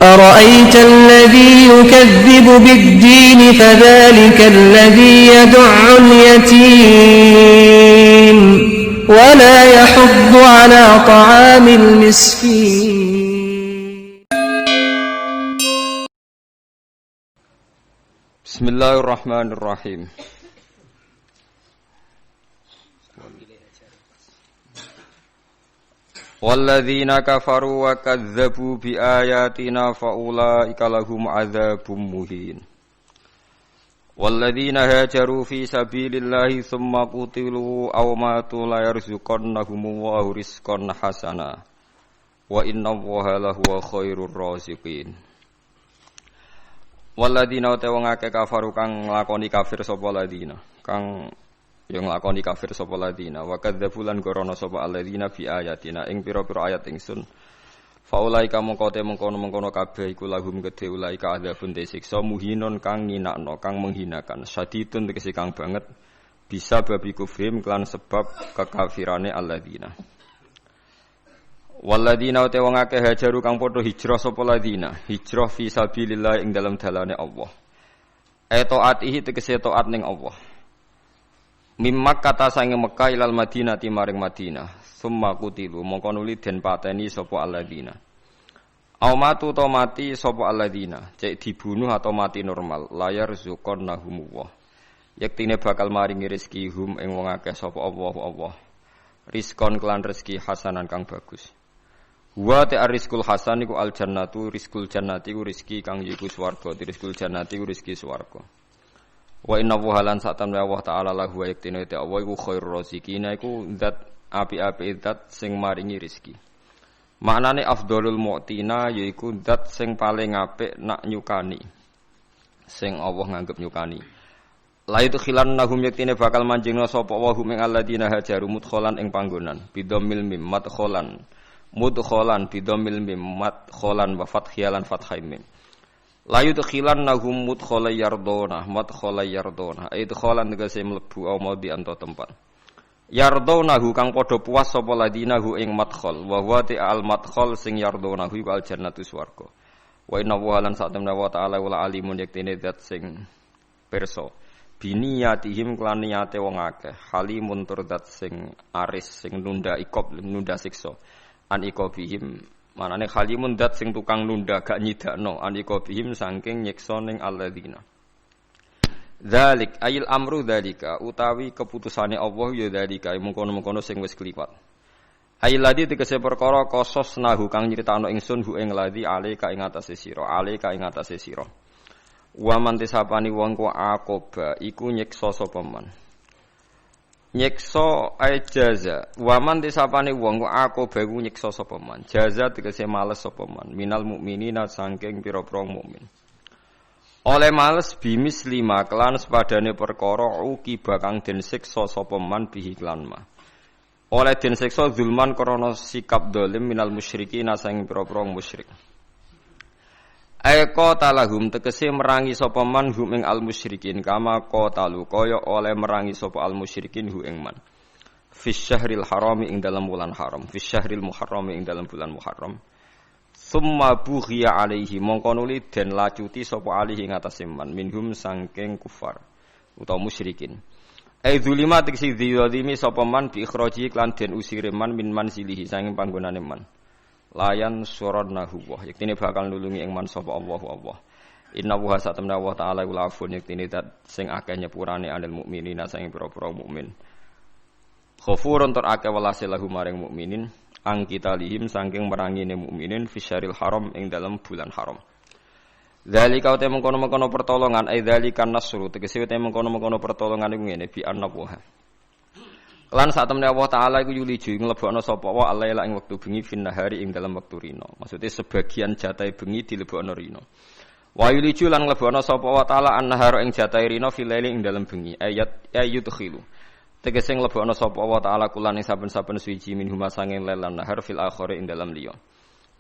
أرأيت الذي يكذب بالدين فذلك الذي يدع اليتيم ولا يحض على طعام المسكين. بسم الله الرحمن الرحيم. والذين كفروا وكذبوا بآياتنا فأولئك لهم عذاب مهين. والذين هاجروا في سبيل الله ثم قتلوا أو ماتوا ليرزقنهم الله رزقا حسنا وإن الله لهو خير الرازقين. Walladina te wong akeh kafaru kang nglakoni kafir sapa ladina kang yo nglakoni kafir sapa ladina wa kadzabulan gorono sapa alladina bi ayatina ing pira-pira ayat ingsun faulaika mongko te mengkono kabeh iku lahum kedhe ulaika adzabun siksa muhinun kang nginakno kang menghinakan sadidun tegese kang banget bisa babi kufrim kelan sebab kekafirane alladina. Walladina te wong akeh hajaru kang padha hijrah sapa ladina hijrah fi sabilillah ing dalam dalane Allah taatihi tegese taat ning Allah mimmak kata sange Mekah ilal Madinah maring Madinah summa qutilu mongko nuli den pateni sapa alladina au matu to mati sapa alladina cek dibunuh atau mati normal layar zuqannahumullah yektine bakal maringi rezeki hum ing wong akeh sapa Allah rizkon kelan rezeki hasanan kang bagus. Wa ta rizqul hasan iku al jannatu rizqul jannati iku rezeki kang yiku swarga rizqul jannati iku rezeki swarga. Wa inna wuhalan sa'atan wa Allah ta'ala lahu wa yaktina ta Allah iku khairur raziqina iku zat api-api zat sing maringi rezeki. Maknane afdhalul mu'tina yaiku zat sing paling apik nak nyukani. Sing Allah nganggep nyukani. La itu khilannahum yaktine bakal manjingna sapa wa hum ing alladzina hajaru mudkhalan ing panggonan bidammil mim mudkhalan bidammil mim madkhalan wa fathiyalan fathai mim la yudkhilannahum mudkhalay yardona madkhalay yardona idkhalan tegese mlebu au mau di anto tempat yardonahu kang padha puas sapa ladinahu ing madkhal wa huwa al madkhal sing yardonahu iku al jannatu swarga wa inna wuhalan sa'tamna wa ta'ala wala alimun yaktine zat sing pirsa biniyatihim kelan niyate wong akeh halimun turdat sing aris sing nunda ikop nunda siksa an ikobihim manane halimun dat sing tukang nunda gak nyidakno an ikobihim saking nyiksa ning alladzina dzalik ayil amru dzalika utawi keputusane Allah ya dzalika mengkono-mengkono sing wis kliwat ayil ladzi tegese perkara kosos nahu kang nyritakno ingsun hu ing ladzi alika ing atase sira wa man tisapani wong ku aqoba iku nyiksa sapa man nyiksa jaza wa man tisapani wong ku aqoba iku nyiksa sapa man jaza tegese males sapa man minal mukminina saking pira-pira mukmin oleh males bimis 5 kelan sepadane perkara uki bakang den siksa sapa man bihi klan ma oleh den siksa zulman krana sikap dolim minal musyrikin saking pira-pira musyrik. Eko talahum tegese merangi sapa man hum ing al musyrikin kama qatalu kaya oleh merangi sapa al musyrikin hu ing man fis syahril harami ing dalam bulan haram fis syahril muharrami ing dalam bulan muharram summa bughiya alaihi mongko nuli den lacuti sapa alaihi ing atase man minhum sangking kufar utawa musyrikin ai zulima tegese dzalimi sapa man bi ikhraji lan den usire man min manzilihi sanging panggonane man layan suranahu wa yaktine bakal nulungi ing man sapa Allah inna wa satamna wa ta'ala ul afun yaktine dat sing akeh nyepurane anil mukminina sing pira-pira mukmin khafurun tur akeh welase lahu maring mukminin ang kita lihim saking merangine mukminin fisyaril haram ing dalam bulan haram zalika te mengkono-mengkono pertolongan ai zalika nasru tegese te mengkono-mengkono pertolongan iku ngene bi annabuha lan sak temene Allah taala iku yuliju nglebokno sapa wa alaila ing wektu bengi finnahari ing dalam wektu rino. Maksude sebagian jatahe bengi dilebokno rino. Wa yuliju lan nglebokno sapa wa taala annahara ing jatahe rino filaili ing dalam bengi. Ayat khilu. Tegese nglebokno sapa wa taala kulan ing saben-saben suci minhum sanging lelan nahar fil akhir ing dalam liya.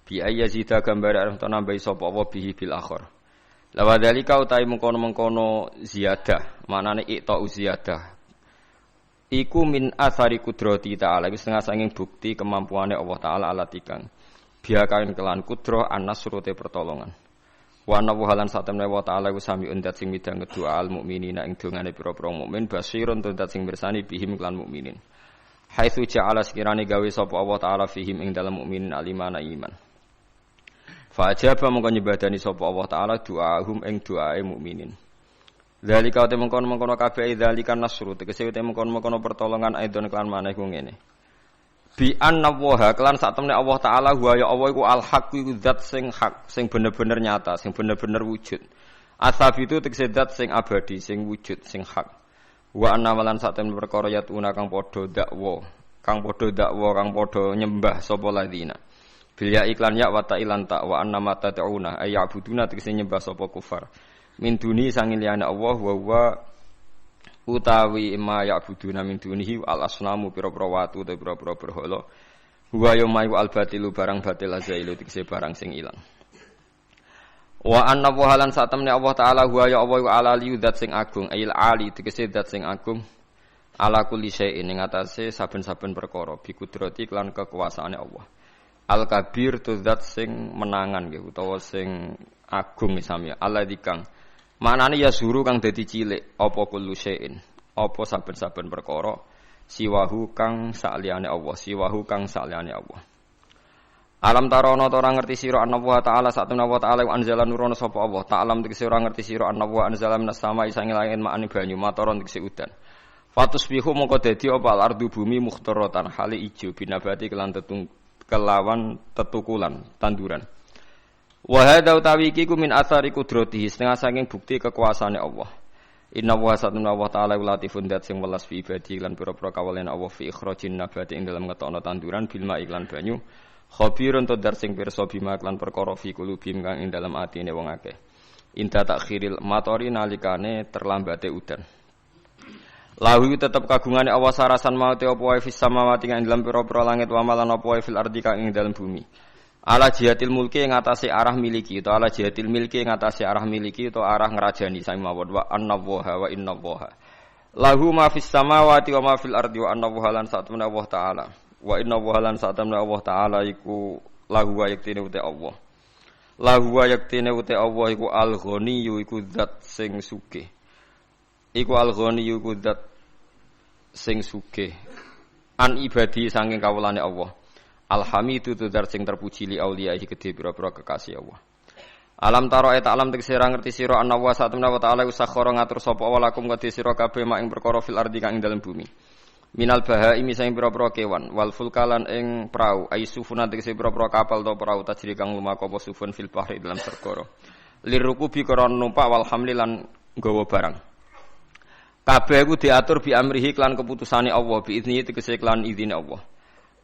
Bi ayazida gambar arep nambahi sapa wa bihi bil akhir. Lawa dalika utai mengkono-mengkono ziyadah, maknane iqta ziyadah. Iku min athari kudrati ta'ala, iku setengah sanging bukti kemampuane Allah Ta'ala ala tikang biya kain kelan kudro an-nasrute pertolongan. Wa anna wahalan satamna wa ta'ala wa sami'un dat sing midang kedua al mukminina ing dongane pira-pira mukmin basirun dat sing mirsani bihim kelan mukminin. Haitsu ja'ala sekirane gawe sapa Allah taala fihim ing dalam mukminin alimana iman. Fa ajaba mongko nyebadani sapa Allah taala doahum ing doae mukminin. Zalika te mengkono-mengkono kabeh zalika nasru tegese te mengkono-mengkono pertolongan aidon kelan maneh ku ngene. Bi anna waha kelan sak temne Allah taala wa ya Allah iku al haq iku zat sing hak sing bener-bener nyata sing bener-bener wujud asabitu tegese zat sing abadi sing wujud sing hak wa anna walan sak temne perkara yatuna kang padha dakwa kang padha nyembah sapa ladina bil ya iklan ya wa ta ilan ta wa anna mata tauna ayabuduna tegese nyembah sapa kufar min duni sangin liyane Allah wa utawi ma ya'buduna min dunihi al asnamu pira-pira watu utawa pira-pira berhala wa yaumayu al batilu barang batil azailu tikse barang sing ilang wa anna wahalan satamne Allah taala huwa ya Allah ala liudzat sing agung ail ali tikse zat sing agung ala kulli syai'in ing atase saben-saben perkara bi kudrati lan kekuasaane Allah al kabir tu zat sing menangan nggih utawa sing agung sami alladzi manane ya suru kang dadi cilik apa kullu syai'in apa saben-saben perkara siwahu kang saliyane Allah alam tarono ora ngerti sira Allah taala satuna wa taala anzala nurono sapa Allah ta'lam tegese ora ngerti sira Allah anzala minas sama isange langit makane banyu mataron tegese udan fatusbihu mongko dadi apa al-ardu bumi mukhtaratan hale ijo binabati kelawan tetukulan tanduran. Wa hadza utawi iki ku min atsari qudratihi setengah saking bukti kekuasaane Allah. Inna wa satuna Allah taala latifun dat sing welas fi ibadi lan pira-pira kawalen Allah fi ikhrajin nabati ing dalam ngetokno tanduran bil ma iklan banyu. Khabirun to dar sing pirsa bima lan perkara fi kulubim kang ing dalam atine wong akeh. Inta takhiril matori nalikane terlambate udan. Lahu tetep kagungane Allah sarasan maute apa wae fis samawati ing dalam pira-pira langit wa malan apa wae fil ardi kang ing dalam bumi. Ala jihatil mulki ing atase arah miliki to ala jihatil milki ing atase arah miliki to arah ngrajani sami mawon wa annallaha wa innallaha lahu ma fis samawati wa ma fil ardi wa annallaha lan satuna Allah taala wa innallaha lan satuna Allah taala iku lahu wa yaktine uti Allah lahu wa yaktine uti Allah iku al-ghaniyyu iku zat sing sugih iku al-ghaniyyu iku zat sing sugih an ibadi saking kawulane Allah. Alhamidu tu dar sing terpuji li auliya iki gedhe pira-pira kekasih Allah. Alam taro et alam tegese ra ngerti sira ana wa satuna wa ta'ala usakhara ngatur sapa wa lakum kedhe sira kabeh mak ing perkara fil ardi kang ing dalem bumi. Minal bahaimi sing pira-pira kewan wal fulkalan ing prau aisufuna tegese pira-pira kapal to prau tajri kang lumaku apa sufun fil bahri dalam segara. Lirukubi krana numpak wal hamlilan nggawa barang. Kabeh iku diatur bi amrihi lan keputusane Allah bi idzni tegese lan izine Allah.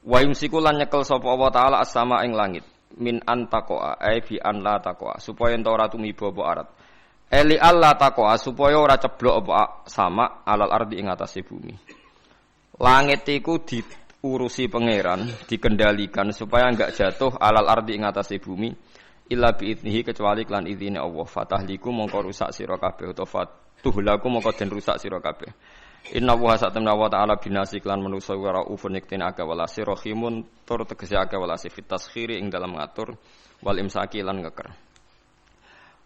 Wa yumsiku lan nyekel sapa Allah taala as-sama ing langit min antaqoa ai bi an la taqoa supaya ento ora tumiba apa arat eli alla taqoa supaya ora ceblok apa sama alal ardi ing atase bumi langit iku diurusi pangeran dikendalikan supaya enggak jatuh alal ardi ing atase bumi illa bi idnihi kecuali lan izine Allah fatahliku mongko rusak sira kabeh utawa fatuhlaku mongko den rusak sira kabeh. Inna wa sa'tamna wa ta'ala binasi klan manusa wa raufun iktin aga walasi rahimun tur tegese aga walasi fit taskhiri ing dalam ngatur wal imsaki lan ngeker.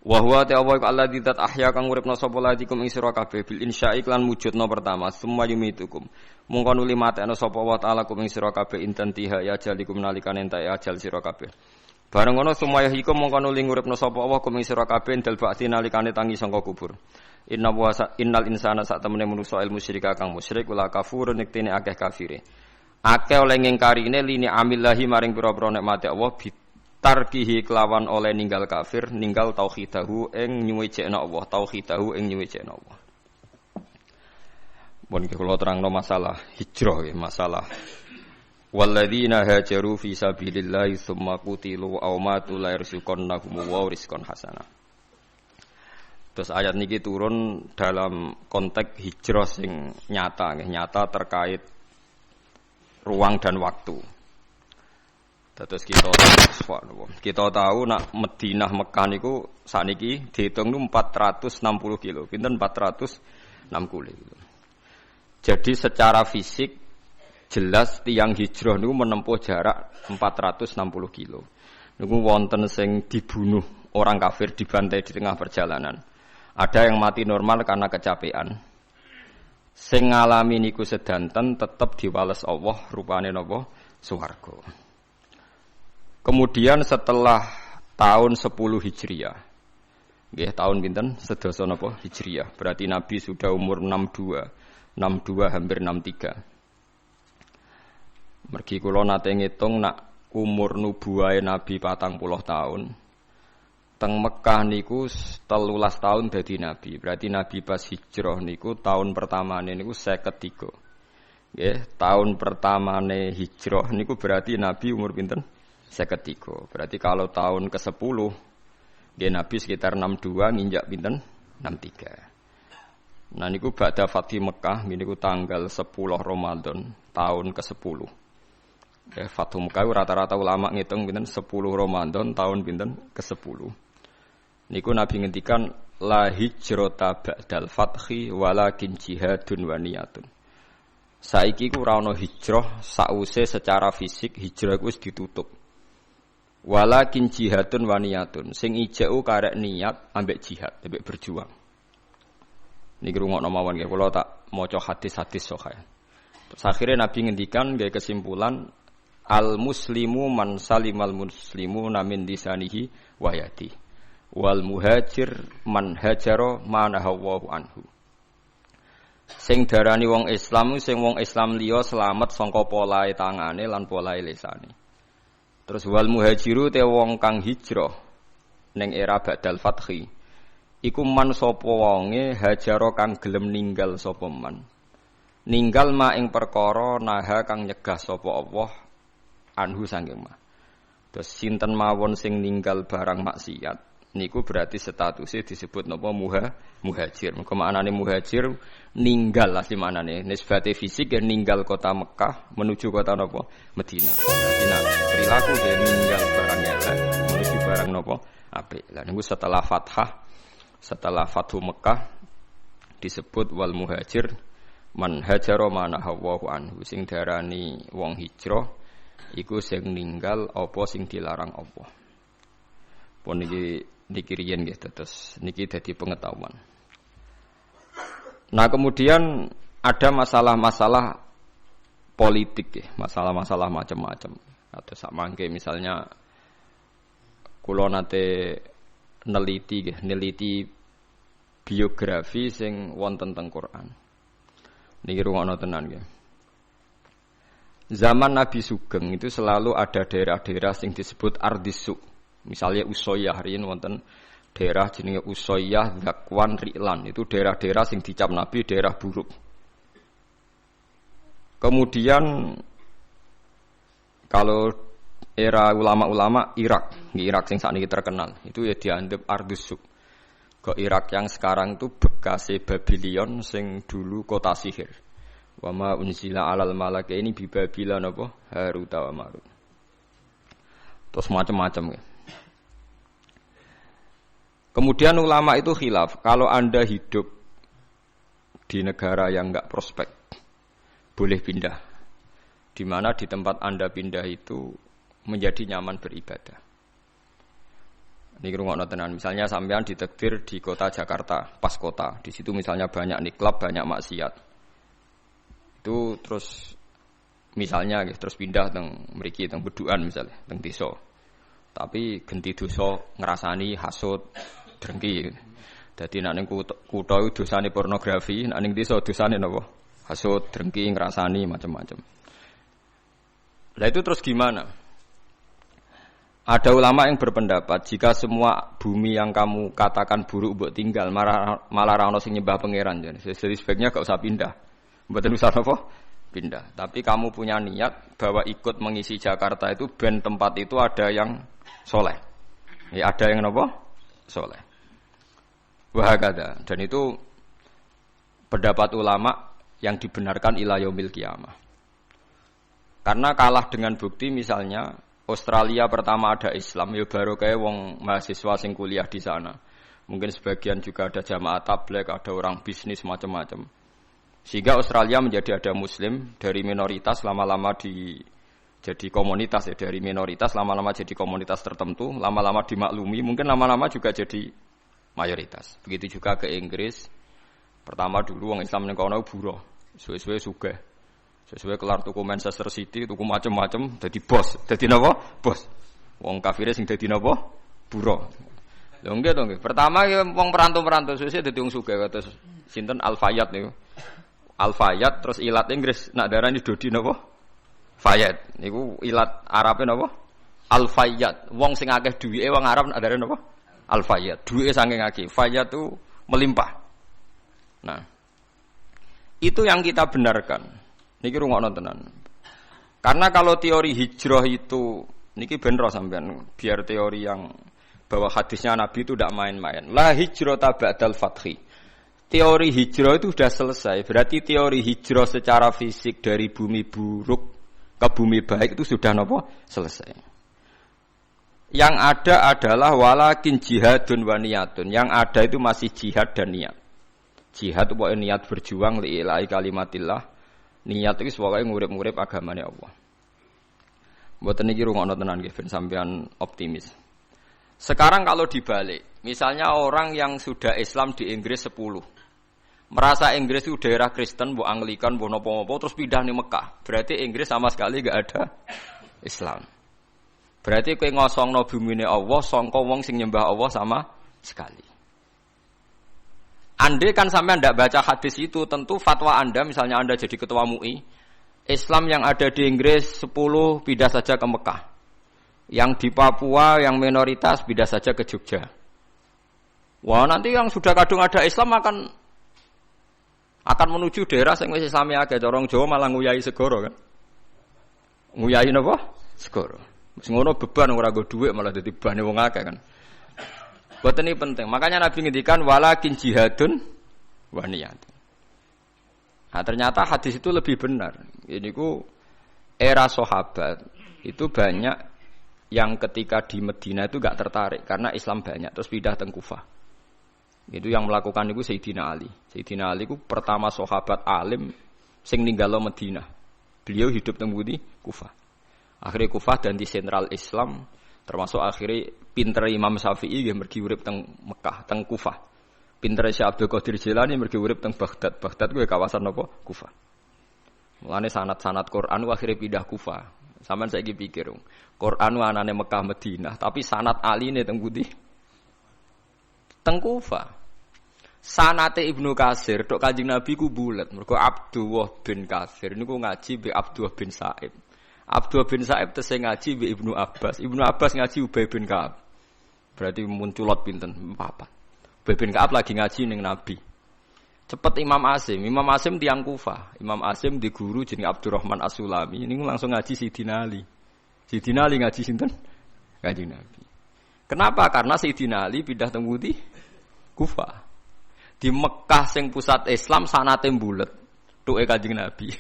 Wa huwa ta'ala alladzi tat ahya kang uripna sapa ladikum ing sira kabeh bil insya'i klan wujudna pertama summa yumitukum. Mungko nuli matekna sapa wa ta'ala kum ing sira kabeh intantiha ya jalikum nalikane entek ajal sira kabeh. Bareng ngono sumaya iku mongko nuli nguripna sapa wa kum ing sira kabeh dal ba'ti nalikane tangi sangka kubur. Innal insana sak temene manusa ilmu syirika kang musyrik wala kafurun niktene akeh kafire. Akeh oleh ngingkarine lini amillahi maring pira-pira nikmate Allah bitarkihi kelawan oleh ninggal kafir, ninggal tauhidahu ing nyuwejekna Allah, tauhidahu ing nyuwejekna Allah. Mun kula terangno masalah hijrah nggih, masalah walladzina hajaru fi sabilillahi tsumma qutilu aw matu la yarzuqannahum wa rizqan hasanah. Terus ayat niki turun dalam konteks hijrah sing nyata, nyata terkait ruang dan waktu. Terus kita tahu nak Madinah Mekah niku saniki dihitung 460 kilo, pinten 460 kilo. Jadi secara fisik jelas tiang hijrah niku menempuh jarak 460 kilo. Niku wonten sing dibunuh orang kafir dibantai di tengah perjalanan. Ada yang mati normal karena kecapean. Sing ngalami niku sedanten tetep diwales Allah rupane napa swarga. Kemudian setelah tahun 10 Hijriah. Nggih, tahun pinten? Sedasa napa Hijriah. Berarti Nabi sudah umur 62 hampir 63. Mergi kula nate ngitung nak umur nubuwahe Nabi 40 tahun. Teng Mekah niku 13 tahun dadi Nabi. Berarti Nabi pas hijrah niku tahun pertamane niku 53. Nggih, tahun pertamane hijrah niku berarti Nabi umur pinten? 53. Berarti kalau tahun ke-10 dia Nabi sekitar 62 nginjak pinten? 63. Nah niku ba'da Fathi Mekah niku tanggal 10 Ramadan tahun ke-10. Ya, Fathu Mekah rata-rata ulama ngitung pinten 10 Ramadan tahun pinten ke-10. Niku Nabi ngendikan la hijrata ba'dal fathi walakin jihadun wa niyatun. Saiki ku ora ana hijrah sause secara fisik hijrah ku wis ditutup. Walakin jihadun wa niyatun. Sing ijau karek niat ambek jihad, ambek berjuang. Niki rungokno mawon nggih kula tak maca hadis-hadis sahih. Terus akhirnya Nabi ngendikan nggih kesimpulan al muslimu man salimal muslimuna min lisanihi wa yadihi wal muhajir man hajara manahawu anhu. Sing darani wong Islam sing wong Islam liya selamat saka polahe tangane lan polahe lisane. Terus wal muhajiru te wong kang hijrah ning era ba'dal fathi iku man sapa wonge hajara kang gelem ninggal sapa man. Ninggal ma ing perkara naha kang nyegah sapa Allah anhu sanging mah. Terus sinten mawon sing ninggal barang maksiat niku berarti statusnya disebut napa muhajir. Mengko maknane muhajir ninggal asli maknane nisbate fisik ya ninggal kota Mekah menuju kota napa Madinah. Berarti nak perilaku dia ninggal barang elek menuju barang napa apik. Lah niku setelah Fathu Mekah disebut wal muhajir man hajara manahawu anhu sing darani wong hijrah iku sing ninggal apa sing dilarang Allah. Pun niki riyen nggih terus niki dadi pengetahuan. Nah, kemudian ada masalah-masalah politik ya, masalah-masalah macam-macam. Atau sak mangke misalnya kula nate neliti biografi sing wonten teng Quran. Niki rungokno tenan nggih. Zaman Nabi Sugeng itu selalu ada daerah-daerah yang disebut Ardisu. Misalnya Usoyah, hari ini wonten daerah jenenge Usoyah, Zakwan, Ri'lan. Itu daerah-daerah yang dicap Nabi daerah buruk. Kemudian kalau era ulama-ulama Irak yang saat ini terkenal, itu ya dianggap Ardisu. Ke Irak yang sekarang itu bekase Babylon sing dulu kota sihir. Wa ma unzila 'alal malakaini bi Babila napa Harut wa Marut. Terus macam-macam ya. Kemudian ulama itu khilaf, kalau Anda hidup di negara yang enggak prospek boleh pindah. Di mana di tempat Anda pindah itu menjadi nyaman beribadah. Ini rungokno tenan. Misalnya sampean ditakdir di kota Jakarta, pas kota. Di situ misalnya banyak niklab, banyak maksiat. Itu terus misalnya terus pindah teng mriki teng Beduan misalnya teng desa. Tapi genti dosa ngrasani hasud, drengki. Dadi nek ning kutha dosane pornografi, nek ning desa dosane napa? Hasud, drengki, ngrasani macam-macam. Lah itu terus gimana? Ada ulama yang berpendapat jika semua bumi yang kamu katakan buruk mbok tinggal malah ra ono sing nyembah pangeran. Jadi sebaiknya gak usah pindah. Mboten usah apa? Pindah. Tapi kamu punya niat bahwa ikut mengisi Jakarta itu ben tempat itu ada yang soleh. Ya ada yang apa? Soleh. Wahakada. Dan itu pendapat ulama yang dibenarkan ila yaumil qiyamah. Karena kalah dengan bukti misalnya Australia pertama ada Islam ya baru kayak wong mahasiswa sing kuliah di sana. Mungkin sebagian juga ada jamaah tabligh, ada orang bisnis macam-macam. Sehingga Australia menjadi ada muslim dari minoritas lama-lama jadi komunitas ya, dari minoritas lama-lama jadi komunitas tertentu, lama-lama dimaklumi, mungkin lama-lama juga jadi mayoritas. Begitu juga ke Inggris. Pertama dulu wong Islam ning kono buruh, suwe-suwe sugih. Sesuai kelar tuku Manchester City, tuku macam-macam, jadi bos. Jadi napa? Bos. Wong kafire sing dadi napa? Buruh. Lho nggih to nggih. Pertama ya wong perantau-perantau suwe dadi wong sugih kados sinten Al-Fayyad niku. Al-Fayyad terus ilat Inggris nak darani Dodi napa? Fayyad. Niku ilat Arabe napa? Al-Fayyad. Wong sing akeh duwike wong Arab nak darani napa? Al-Fayyad. Duwike saking akeh. Fayyad itu melimpah. Nah, itu yang kita benarkan. Niki rungokno tenan. Karena kalau teori hijrah itu niki bener sampean, biar teori yang bahwa hadisnya Nabi itu tidak main-main. La hijrata ba'dal fathi. Teori hijrah itu sudah selesai. Berarti teori hijrah secara fisik dari bumi buruk ke bumi baik itu sudah napa? Selesai. Yang ada adalah walakin jihadun wa niyatun. Yang ada itu masih jihad dan niat. Jihad itu pokoknya niat berjuang li'ilahi kalimatillah. Niat itu pokoknya ngurip-ngurip agamanya Allah. Mboten niki rungokno tenan nggih ben sampean optimis. Sekarang kalau dibalik, misalnya orang yang sudah Islam di Inggris 10, merasa Inggris itu daerah Kristen, bu Anglikan, bu nopo-nopo, terus pindah nih Mekah. Berarti Inggris sama sekali enggak ada Islam. Berarti kowe ngosongno bumine Allah, sangka wong sing nyembah Allah sama sekali. Andai kan sampean tidak baca hadis itu, tentu fatwa Anda, misalnya Anda jadi ketua MUI, Islam yang ada di Inggris 10 pindah saja ke Mekah. Yang di Papua, yang minoritas pindah saja ke Jogja. Wah, nanti yang sudah kadung ada Islam akan menuju daerah yang masih Islami akeh. Corong Jawa malah nguyai segoro kan. Nguyai napa? Segoro. Wis ngono beban ora nggo dhuwit malah dadi bebane wong akeh kan. Boten ini penting. Makanya Nabi ngendikan walakin jihadun wa niyatun. Nah, ternyata hadis itu lebih benar. Ini ku era sahabat itu banyak yang ketika di Medina itu enggak tertarik karena Islam banyak terus pindah teng Kufah. Itu yang melakukan itu Sayyidina Ali. Sayyidina Ali ku pertama sahabat alim sing ninggalo Medina. Beliau hidup teng Budi Kufah. Akhirnya Kufah dan di sentral Islam. Termasuk akhirnya pinter Imam Syafi'i yang mergi urip teng Mekah, teng Kufah. Pinter Syekh Abdul Qadir Jilani mergi urip teng Baghdad. Baghdad kuwi kawasan apa? Kufah. Mulane sanad-sanad Quran akhirnya pindah Kufah. Sampeyan saiki pikir, Quran anane Mekah Madinah, tapi sanad aline teng pundi? Teng Kufah. Sanate Ibnu Katsir tok Kanjeng Nabi ku bulet. Mergo Abdullah bin Katsir niku ngaji be Abdullah bin Sa'ib. Abdullah bin Sa'ib tesih ngaji be Ibnu Abbas. Ibnu Abbas ngaji Ubay bin Ka'ab. Berarti munculot pinten? 4. Ubay bin Ka'ab lagi ngaji ning Nabi. Cepet Imam Asim. Imam Asim tiyang Kufah. Imam Asim di guru jeneng Abdurrahman As-Sulami. Ini langsung ngaji Sayyidina Ali. Sayyidina Ali ngaji sinten? Kanjeng Nabi. Kenapa? Karena Sayyidina Ali pindah teng pundi? Kufah. Di Mekah sing pusat Islam sanate mbulet. Tuke Kanjeng Nabi.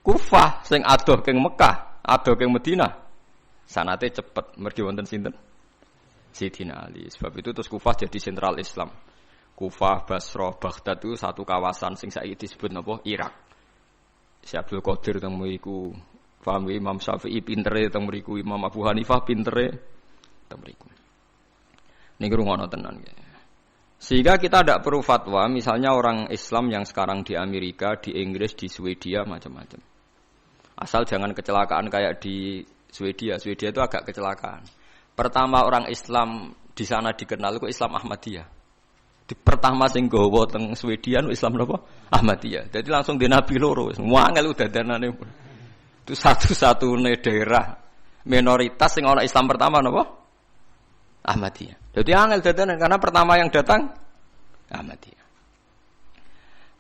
Kufah sing adoh keng Mekah. Adoh ke Medina, sanate cepet. Mergi wonten sinten? Sayyidina Ali. Sebab itu terus Kufah jadi sentral Islam. Kufah, Basrah, Baghdad itu satu kawasan sing saiki disebut napa? Irak. Syekh Abdul Qadir teng mriku, paham Imam Syafi'i pintere teng mriku, Imam Abu Hanifah pintere teng mriku. Niki rungono tenan nggih. Sehingga kita tidak perlu fatwa, misalnya orang Islam yang sekarang di Amerika, di Inggris, di Swedia macam-macam. Asal jangan kecelakaan kayak di Swedia. Swedia itu agak kecelakaan. Pertama orang Islam di sana dikenal itu Islam Ahmadiyah. Di pertama sing gawa teng Swedia Islam napa? Ahmadiyah. Jadi langsung di Nabi loro wis. Wangel dadanane. Itu satu-satunya daerah minoritas sing ana Islam pertama napa? Ahmadiyah. Jadi angel dadanan karena pertama yang datang Ahmadiyah.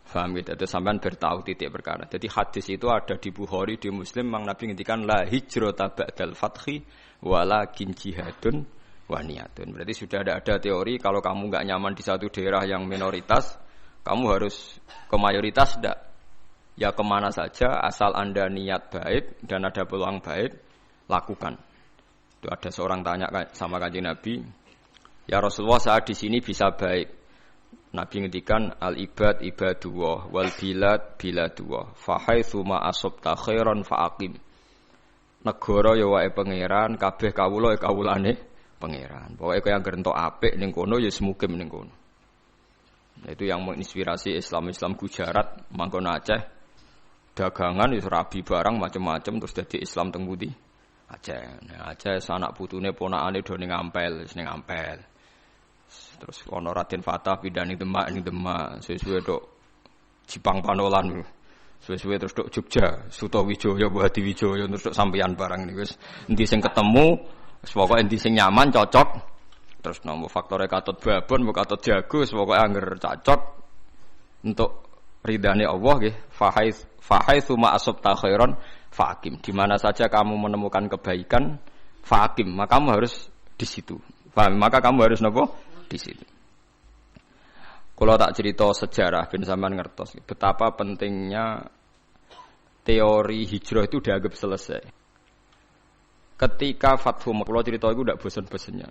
Faham gitu, itu sampean bertahu titik perkara. Jadi hadis itu ada di Bukhari, di Muslim, Mang Nabi ngendikan la hijrata ba'dal fathi walakin jihadun wa niyatun. Berarti sudah ada teori kalau kamu enggak nyaman di satu daerah yang minoritas, kamu harus ke mayoritas enggak. Ya kemana saja asal Anda niat baik dan ada peluang baik, lakukan. Itu ada seorang tanya sama Kanjeng Nabi, "Ya Rasulullah, saat di sini bisa baik." Nabi ngendikan al-ibad ibadullah wal bilad biladullah fa haitsu ma asabta khairan fa aqim. negara ya wae pangeran, kabeh kawula ya kawulane pangeran. Pokoke kaya anggere entuk apik ning kono ya semukim ning kono. Itu yang menginspirasi Islam Gujarat, mangkon Aceh. Dagangan wis rabi barang macam-macam terus dadi Islam teng pundi? Aceh. Nah, Aceh anak putune ponakane do ning Ampel, wis ning Ampel. Terus ana Raden Fatah pindah ning Demak, suwe-suwe tok Jipang Panolan. Suwe-suwe terus tok Jogja, Sutawijaya, Hadi Wijaya terus tok sampeyan barang niku wis endi sing ketemu, wis pokoke endi sing nyaman cocok. Terus nomor faktore katut babon, mbok katut jago, wis pokoke angger cocok untuk ridane Allah nggih. Fahaitsu ma asabta khairan faqim. Di mana saja kamu menemukan kebaikan, faqim, maka kamu harus di situ. Maka kamu harus napa? Di situ. Kalau tak cerita sejarah ben sampean ngertos betapa pentingnya teori hijrah itu dianggap selesai. Ketika Fathu Mekah, kalau cerita itu tidak bosan-bosannya.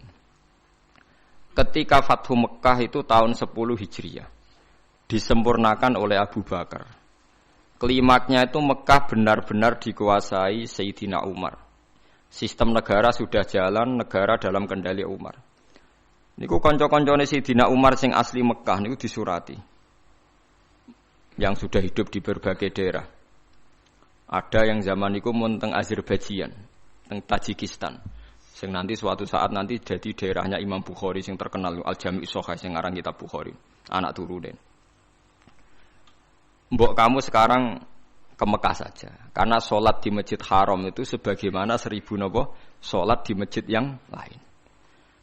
Ketika Fathu Mekah itu tahun 10 Hijriah, disempurnakan oleh Abu Bakar. Klimaknya itu Mekah benar-benar dikuasai Sayyidina Umar. Sistem negara sudah jalan, negara dalam kendali Umar. Niku kanca-kancane Sayyidina Umar sing asli Mekah niku disurati. Yang sudah hidup di berbagai daerah. Ada yang zaman niku mun teng Azerbaijan, teng Tajikistan. Sing nanti suatu saat nanti jadi daerahnya Imam Bukhari sing terkenal Al-Jami' Shahih sing aran kitab Bukhari, anak turunen. Mbok kamu sekarang ke Mekah saja. Karena sholat di Masjid Haram itu sebagaimana 1000 napa sholat di masjid yang lain.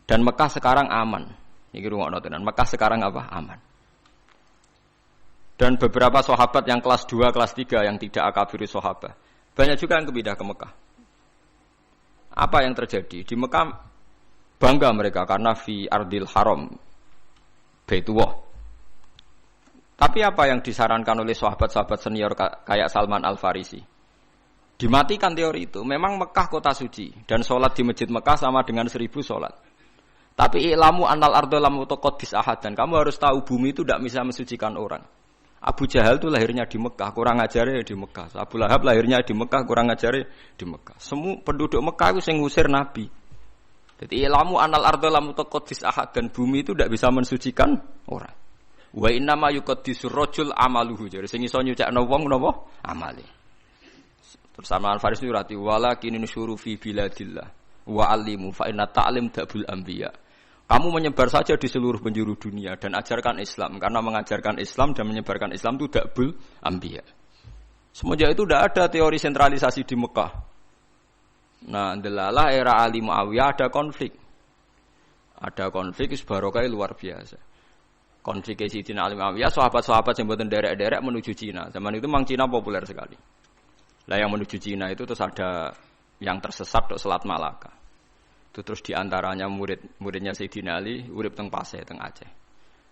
Dan Mekah sekarang aman. Niki rungokno tenan. Mekah sekarang apa? Aman. Dan beberapa sahabat yang kelas 2, kelas 3 yang tidak akabiri sahabat, banyak juga yang pindah ke Mekah. Apa yang terjadi? Di Mekah bangga mereka karena fi ardil haram Baitullah. Tapi apa yang disarankan oleh sahabat-sahabat senior kayak Salman Al-Farisi? Dimatikan teori itu. Memang Mekah kota suci dan sholat di masjid Mekah sama dengan 1000 sholat. Tapi ilamu annal ardo lam utaqaddis ahad, dan kamu harus tahu bumi itu tidak bisa mensucikan orang. Abu Jahal itu lahirnya di Mekah, kurang ajarnya di Mekah. Abu Lahab lahirnya di Mekah, kurang ajarnya di Mekah. Semua penduduk Mekah itu yang ngusir Nabi. Jadi ilamu annal ardo lam utaqaddis ahad, dan bumi itu tidak bisa mensucikan orang. Wa inna ma yuqaddisur rajul amaluhu. Jadi sing iso nyucakno wong napa? Amale. Terus Salman Al-Farisi rati walakin nusyuru fi biladillah wa alimu fa inna ta'lim dabul anbiya. Kamu menyebar saja di seluruh penjuru dunia dan ajarkan Islam, karena mengajarkan Islam dan menyebarkan Islam itu dabul anbiya. Semenjak itu tidak ada teori sentralisasi di Mekah. Nah, delalah era Ali Muawiyah ada konflik. Ada konflik barokah luar biasa. Konflik Sayyidina Ali Muawiyah, sahabat-sahabat yang mboten derek-derek menuju Cina. Zaman itu memang Cina populer sekali. Lah yang menuju Cina itu terus ada yang tersesat di Selat Malaka. Itu terus diantaranya muridnya Sayyidina Ali urip teng Pasai, teng Aceh,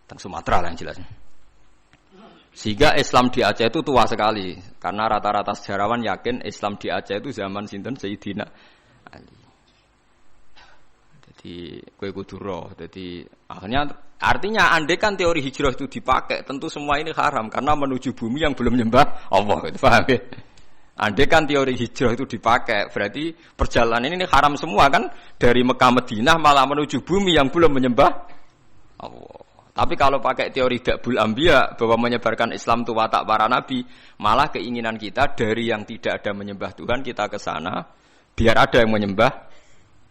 teng Sumatera lah yang jelas. Sehingga Islam di Aceh itu tua sekali, karena rata-rata sejarawan yakin Islam di Aceh itu zaman sinten Sayyidina Ali. Jadi kowe kudu roh. Jadi akhirnya artinya andai kan teori hijrah itu dipakai, tentu semua ini haram karena menuju bumi yang belum nyembah Allah. Itu paham ya? Andai kan teori hijrah itu dipakai, berarti perjalanan ini haram semua kan? Dari Mekah Madinah malah menuju bumi yang belum menyembah Allah. Tapi kalau pakai teori Dabul Anbiya bahwa menyebarkan Islam itu watak para nabi, malah keinginan kita dari yang tidak ada menyembah Tuhan kita ke sana biar ada yang menyembah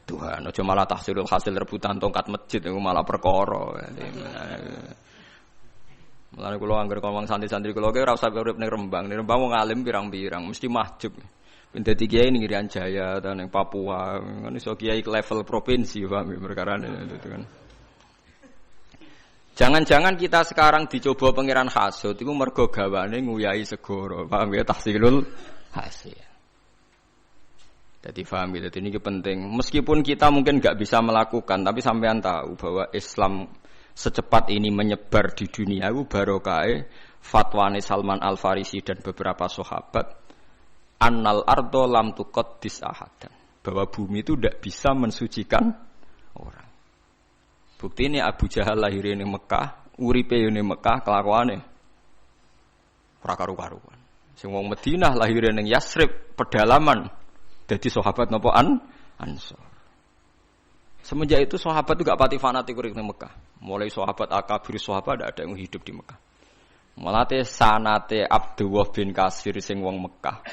Tuhan. Ojo malah tahsilul hasil rebutan tongkat masjid itu malah perkara. Mulane kula anggere ngomong santri-santri kula ora usah urip ning Rembang. Ning Rembang wong alim pirang-pirang mesti mahjub. Ben dadi kiai ning Irian Jaya ta ning Papua, kan iso kiai level provinsi paham perkarane itu kan. Jangan-jangan kita sekarang dicoba pangeran hasud iku mergo gawane nguyahi segara. Paham ya tahsilul hasil. Jadi paham ya, jadi ini penting. Meskipun kita mungkin enggak bisa melakukan, tapi sampean tahu bahwa Islam secepat ini menyebar di dunia itu barokah fatwane Salman Al-Farisi dan beberapa sahabat annal ardo lam tuqaddis ahadan, bahwa bumi itu tidak bisa mensucikan orang. Bukti ini Abu Jahal lahir di Mekah, uripe di Mekah, kelakuane ora karu-karuan. Sing wong Madinah lahir ning Yasrib, pedalaman Jadi sahabat napa Ansor. Semenjak itu sahabat itu gak pati fanatik urip di Mekah. Mulai sahabat akabir sahabat ada yang hidup di Mekah. Mulate sanate Abdullah bin Kasir sing wong Mekah.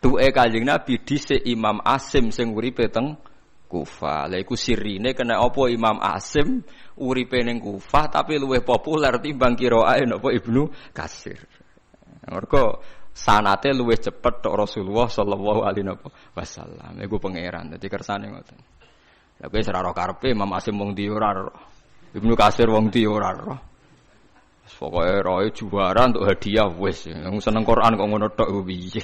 Tuke Kanjeng Nabi dhisik Imam Asim sing uripe teng Kufah. Lha iku sirine kena apa Imam Asim uripe ning Kufah tapi luwih populer timbang qiraahe napa Ibnu Katsir. Mergo sanate luwih cepet tok Rasulullah sallallahu alaihi wasallam. Iku pangeran dadi kersane ngoten. Lah kowe ora karepe Imam Asim wong ndi ora ora. Ibnu Katsir wong ndi ora ora. Pokoke roe juara untuk hadiah wis. Wong seneng Quran kok ngono tok piye.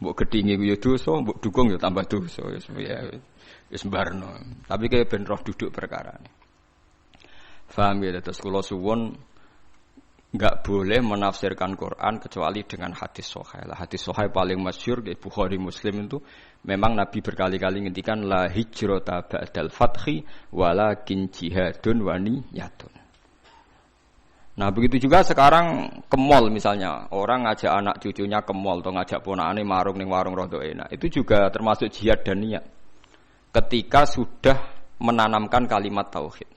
Mbok gedhinge ku ya dosa, mbok dukung ya tambah dosa wis mbarno. Tapi kaya ben roh duduk perkarane. Paham ya terus kula suwun enggak boleh menafsirkan Quran kecuali dengan hadis sahih. Lah hadis sahih paling masyhur di Bukhari Muslim itu memang Nabi berkali-kali ngendikan la hijrata ba'dal fathi walakin jihadun wa niyatun. Nah begitu juga sekarang ke mall misalnya orang ngajak anak cucunya ke mall atau ngajak ponakane marung ning warung rada enak itu juga termasuk jihad dan niat ketika sudah menanamkan kalimat tauhid.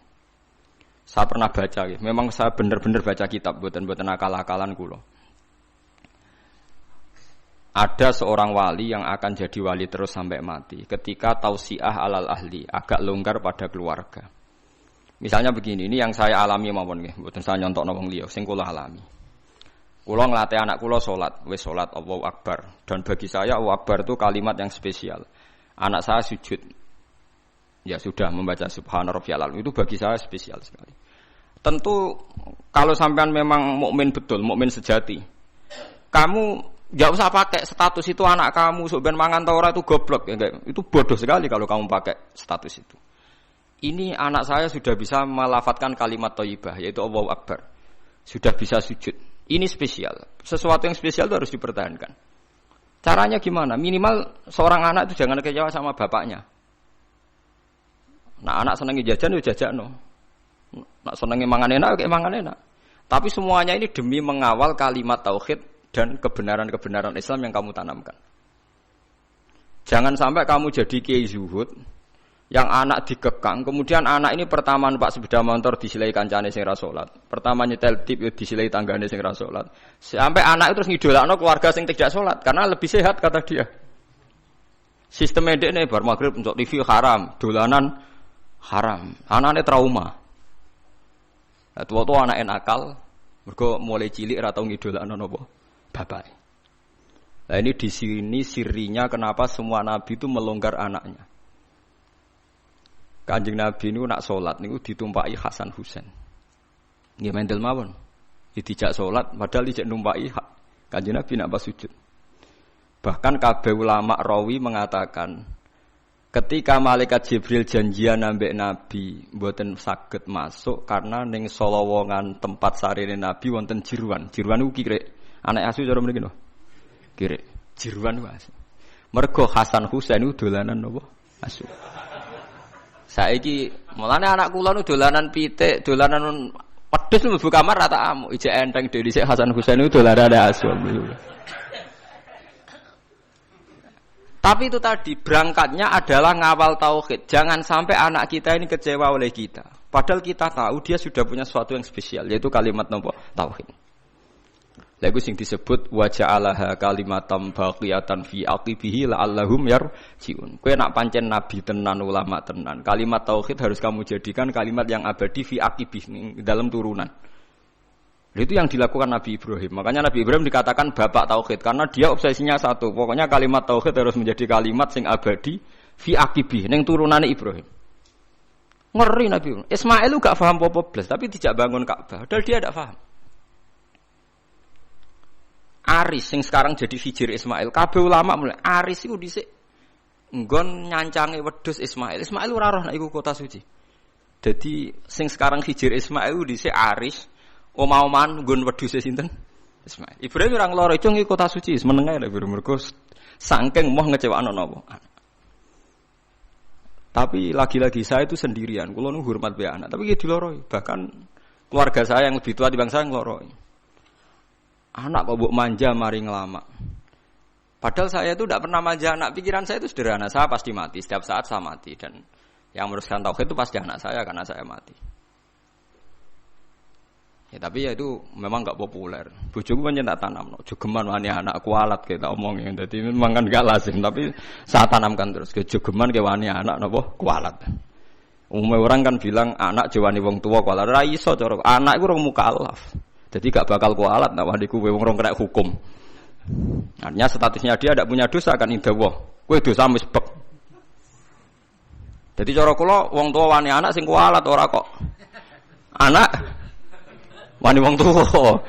Saya pernah baca ya, memang saya benar-benar baca kitab buatan akal-akalan kula. Ada seorang wali yang akan jadi wali terus sampai mati ketika tausiah alal ahli agak longgar pada keluarga. Misalnya begini, ini yang saya alami mawon nggih, mboten saya nyontokno wong liya, sing kula alami. Kula nglatih anak kula salat, wis salat Allahu Akbar. Dan bagi saya Allahu Akbar itu kalimat yang spesial. Anak saya sujud. Ya sudah membaca subhana rabbiyal a'la. Itu bagi saya spesial sekali. Tentu kalau sampean memang mukmin betul, mukmin sejati. Kamu enggak usah pakai status itu anak kamu sok ben mangan ta ora itu goblok ya enggak. Itu bodoh sekali kalau kamu pakai status itu. Ini anak saya sudah bisa melafadzkan kalimat thayyibah yaitu Allahu Akbar. Sudah bisa sujud. Ini spesial. Sesuatu yang spesial itu harus dipertahankan. Caranya gimana? Minimal seorang anak itu jangan kecewa sama bapaknya. Nah, anak senengi jajan ya jajakno. Nak senengi mangan enak ya mangan enak. Tapi semuanya ini demi mengawal kalimat tauhid dan kebenaran-kebenaran Islam yang kamu tanamkan. Jangan sampai kamu jadi kiai zuhud yang anak dikekang, kemudian anak ini pertama numpak sepeda motor disilai kancane sing ra salat. Pertama nyetel tip disilai tanggane sing ra salat. Sampai anak itu terus ngidolakno keluarga sing tidak salat karena lebih sehat kata dia. Sistem medekne bar magrib untuk TV haram, dolanan haram. Anaknya trauma. Lah tua-tua anak nakal, mergo mulai cilik ra tau ngidolakno napa bapak. Nah ini di sini sirinya kenapa semua nabi itu melonggar anaknya. Kanjeng Nabi niku nak salat niku ditumpaki Hasan Husain. Nggih mendel mawon. Dijak salat padahal dijak numpaki Kanjeng Nabi nak pas sujud. Bahkan kabeh ulama rawi mengatakan ketika malaikat Jibril janjian ambek Nabi mboten saged masuk karena ning solowongan tempat sarine Nabi wonten jiruan. Jiruan niku kirek anak asu cara mriki no. Kirek jiruan wae. Mergo Hasan Husain niku dolanan napa? Asu. Saiki mulane anak kula nu dolanan pitik, dolanan wedhus mlebu kamar rata amuk, ijek enteng dhewe dhisik Hasan Husain itu dolanan asu. Tapi itu tadi berangkatnya adalah ngawal tauhid. Jangan sampai anak kita ini kecewa oleh kita. Padahal kita tahu dia sudah punya sesuatu yang spesial yaitu kalimat napa tauhid. Lagu sing disebut wa ja'alaha kalimatam baqiyatan fi aqibihi la'allahum yarji'un. Kowe nak pancen nabi tenan ulama tenan, kalimat tauhid harus kamu jadikan kalimat yang abadi fi aqibih dalam turunan. Itu yang dilakukan Nabi Ibrahim. Makanya Nabi Ibrahim dikatakan bapak tauhid karena dia obsesinya satu. Pokoknya kalimat tauhid harus menjadi kalimat sing abadi fi aqibih ning turunane Ibrahim. Ngeri Nabi Ibrahim. Ismail gak paham apa blas tapi dijak bangun Ka'bah. Padahal dia tidak paham. Aris yang sekarang jadi hijir Ismail. Kabeh ulama mulai Aris itu dhisik nggon nyancange wedhus Ismail. Ismail ora roh nek iku kota suci. Jadi sing sekarang hijir Ismail dhisik Aris, omah-omahan nggon wedhuse sinten? Ismail. Ibrahim ora ngloro cung iku kota suci, meneng ae lek mergo saking moh ngecewakno napa. Tapi lagi-lagi saya itu sendirian. Kula nu hormat be anak, tapi nggih diloroi. Bahkan keluarga saya yang lebih tua dibanding saya ngloroi. Anak kok mbok manja mari ngelama. Padahal saya itu tidak pernah manja anak. Pikiran saya itu sederhana. Saya pasti mati. Setiap saat saya mati. Dan yang meneruskan tauhid itu pasti anak saya karena saya mati. Ya, tapi ya itu memang enggak populer. Bojoku pancen tak tanam. Jogeman wani anak kualat kita omongin. Jadi memang kan enggak lazim. Tapi saya tanamkan terus. Jogeman ke wani anak napa kualat. Umumnya orang kan bilang anak jawani wong tua kualat. Ra iso cara anak iku urung mukallaf. Jadi gak bakal kualat nek waniku wong rong kena hukum. Artinya statusnya dia tidak punya dosa kan indawah. Kowe dosa misbek. Jadi cara kula wong tua wani anak sing kualat ora kok. Anak wani wong tua.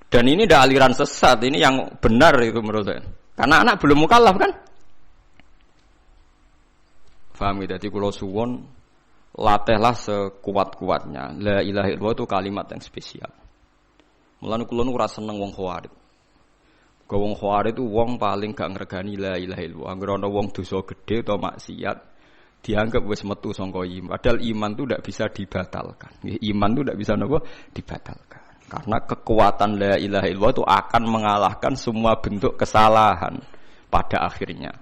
Dan ini ndak aliran sesat, ini yang benar itu menurut saya. Karena anak belum mukallaf kan? Paham ya? Jadi kula suwun latihlah sekuat-kuatnya. La ilaha illallah itu kalimat yang spesial. Mulane kula nu ora seneng wong khawarij. Wong khawarij itu wong paling gak ngregani la ilaha illallah. Angger ana wong dosa gedhe atau maksiat dianggap wis metu saka iman. Padahal iman itu tidak bisa dibatalkan. Iman itu tidak bisa napa dibatalkan. Karena kekuatan la ilaha illallah itu akan mengalahkan semua bentuk kesalahan pada akhirnya.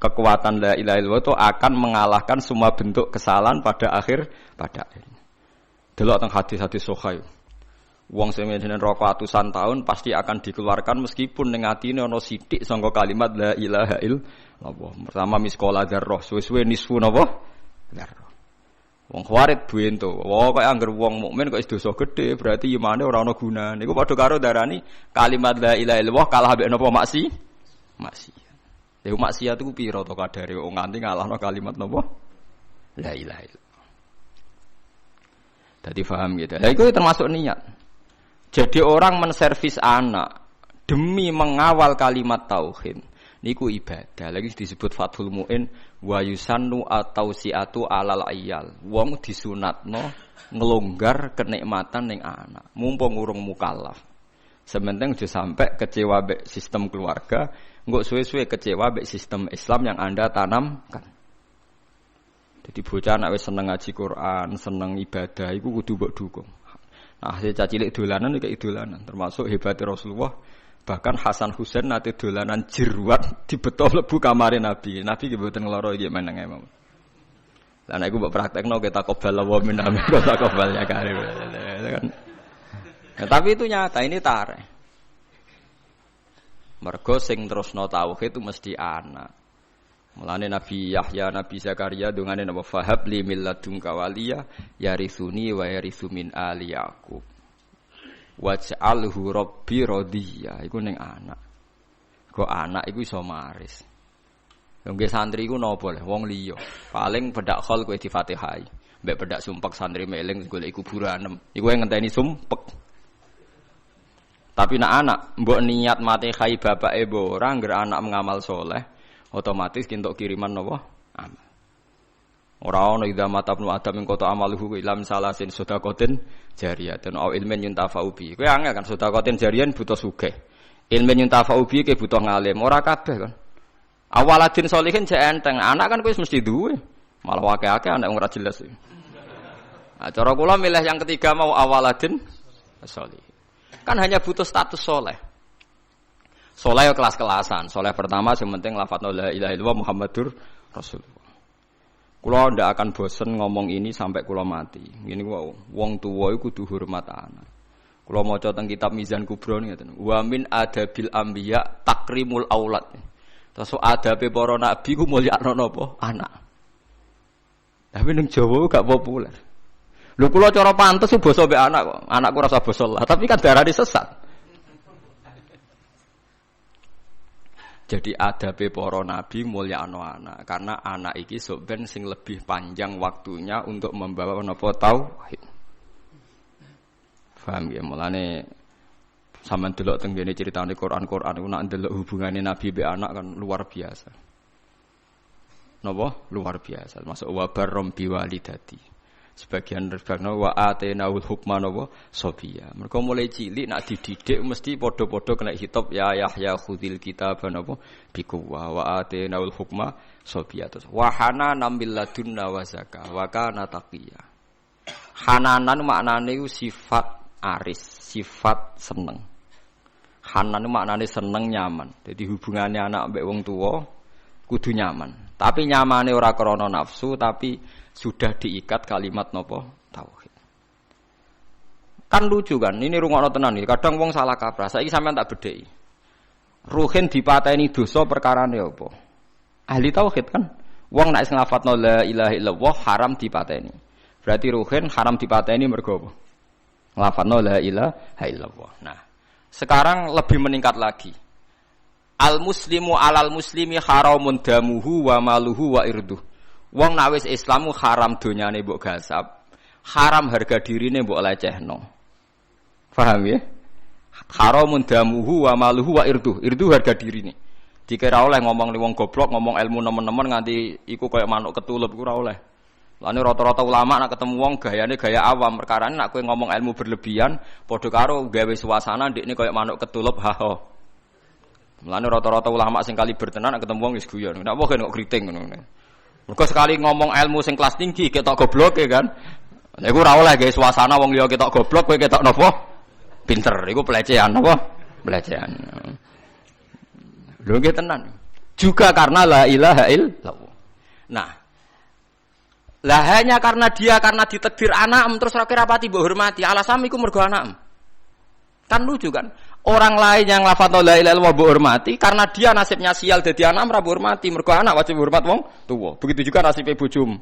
Kekuatan la ilaha illallah itu akan mengalahkan semua bentuk kesalahan pada akhirnya. Delok teng hadis-hadis sahih. Wong sing menjen rokok atusan tahun pasti akan dikeluarkan meskipun ning atine ana sithik sangka kalimat la ilaha illallah. Pertama miskola dzarrah, suwe-suwe nisfu napa? Dzarrah. Wong khawarij buento. Wah kok angger wong mukmin kok dosa gedhe, berarti imane ora ana gunane. Iku padha karo darani kalimat la ilaha illallah kalah mbek napa maksiat. Lha maksiat iku pira to kadare wong nganti ngalahno kalimat napa? La ilaha illallah. Dadi paham gitu. Lah iku termasuk niat. Jadi orang menservis anak demi mengawal kalimat tauhid niku ibadah. Lagi disebut Fathul Mu'in wa yusannu atau siatu alal ayal. Wong disunatno ngelonggar kenikmatan ning anak. Mumpung urung mukallaf. Sementing aja sampai kecewa mbek sistem keluarga, engko suwe-suwe kecewa mbek sistem Islam yang Anda tanamkan. Jadi bocah nek wis seneng ngaji Quran, seneng ibadah iku kudu mbok dukung. Nah, saya cilik dolanan iki dolanan, termasuk hebatnya Rasulullah. Bahkan Hasan Husain nate dolanan jeruat dibeto mlebu kamare Nabi. Nabi ki mboten ngloro iki meneng emang. Lah nek iku mbok praktekno kita takobal wa min amin takobal ya karim. Kan. Nah, tapi itu nyata, ini tareh. Mergo sing terusno tauhid itu mesti anak. Mulane Nabi Yahya, Nabi Zakaria dongane napa fahab li milladunka waliya yarithuni wa yarithu min ali Yaqub. Waj'alhu rabbi radhiya. Iku ning anak. Kok anak iku iso maris. Lho nggih santri iku napa le wong liya. Paling bedak khol kowe di Fatihah. Mbek bedak sumpek santri meling golek kuburan. Iku ngenteni sumpek. Tapi nek anak mbok niat mati khai bapake mbok ora ngger anak mengamal soleh. Otomatis kintuk kiriman napa? Amal. Ora ana idza matabnu adam ing kota amaluhu ilam salasin sedaqatin jariyatun au ilmin yuntafa'u bi. Kowe angel kan sedaqatin jariyan butuh sugih. Ilmin yuntafa'u bi ke butuh ngalim. Ora kabeh kan. Awaladin sholihin jek enteng. Anak kan kowe mesti duwe. Malah akeh-akeh anak ora jelas. Nah, cara kula milih yang ketiga mau awaladin sholihin. Kan hanya butuh status soleh. Soleh kelas-kelasan. Soleh pertama yang penting lafadz la ilaha illallah Muhammadur Rasulullah. Kula ndak akan bosen ngomong ini sampai kula mati. Ngene wae, wong tuwa iku kudu hormat anak. Kula maca teng kitab Mizan Kubra ngeten. Wa min adabil anbiya takrimul aulad. Terus adabe para nabi ku mulyakno napa? Anak. Tapi ning Jawa gak populer. Lho kula cara pantes basa mbek anak kok. Anakku rasa basa lah, tapi kan darane sesat. Jadi adabe para nabi mulyakno anak, karena anak iki sok ben sing lebih panjang waktunya untuk membawa napa tauhid. Paham ya, mulane sampean delok teng ngene critane Quran iku nek ndelok hubungane nabi be anak kan luar biasa. Napa? Luar biasa. Masuk wabarrom biwalidati. Sebagian rebana wa atainaul hukma napa sobiya. Mergo mulai cilik nak dididik mesti padha-padha kena hitop ya Yahya khudil kitab napa biquwa wa atainaul hukma sobiya. Terus wa hananan bil ladunna wa zakah wa kana taqiyya. Hananan maknane iku sifat aris, sifat seneng. Hanan itu maknane seneng nyaman. Jadi hubungannya anak mbek wong tua kudu nyaman. Tapi nyamane ora krana nafsu, tapi sudah diikat kalimat napa tauhid. Kan lucu kan, ini rungokno tenan iki. Kadang wong salah kaprah. Saiki sampean tak bedheki. Ruhin dipateni dosa perkarane apa? Ahli tauhid kan. Wong nek nglafatno la ilaha illallah haram dipateni. Berarti ruhin haram dipateni mergo apa? Nglafatno la ilaha illallah. Nah, sekarang lebih meningkat lagi. Al muslimu alal muslimi haramun damuhu wa maluhu wa irduh. Wong nek wis Islamu haram donyane mbok gasap, haram harga dirine mbok lecehno. Paham ya? Haramun damuhu wa maluhu wa irduh. Irduh harga dirine. Dikira oleh ngomong li wong goblok, ngomong ilmu nemen-nemen nganti iku kaya manuk ketulup iku ora oleh. Lane rata-rata ulama nek ketemu wong gayane gaya awam, perkarane nek kowe ngomong ilmu berlebihan padha karo gawe suasana ndekne kaya manuk ketulup haho. Lane rata-rata ulama sing kali bertenan nek ketemu wong wis guyon. Nek apa kok kriting ngono. Mergo sekali ngomong ilmu sing kelas tinggi ketok goblok ya kan. Lha iku ora oleh gawe suasana wong liya ketok goblok kowe ketok napa? Pinter. Iku pelecehan apa? Pelecehan. Lho nggih tenan. Juga karena la ilaha illallah. Nah, lah hanya karena ditakdir anak terus ra kira pati mbok hormati. Alasan iku mergo anak. Kan lucu kan? Orang lain yang lafadz la ilaha illallah mbok hormati karena dia nasibnya sial dadi anak ora mbok hormati. Mergo anak wajib hormat wong tuwa. Begitu juga nasibe bojomu.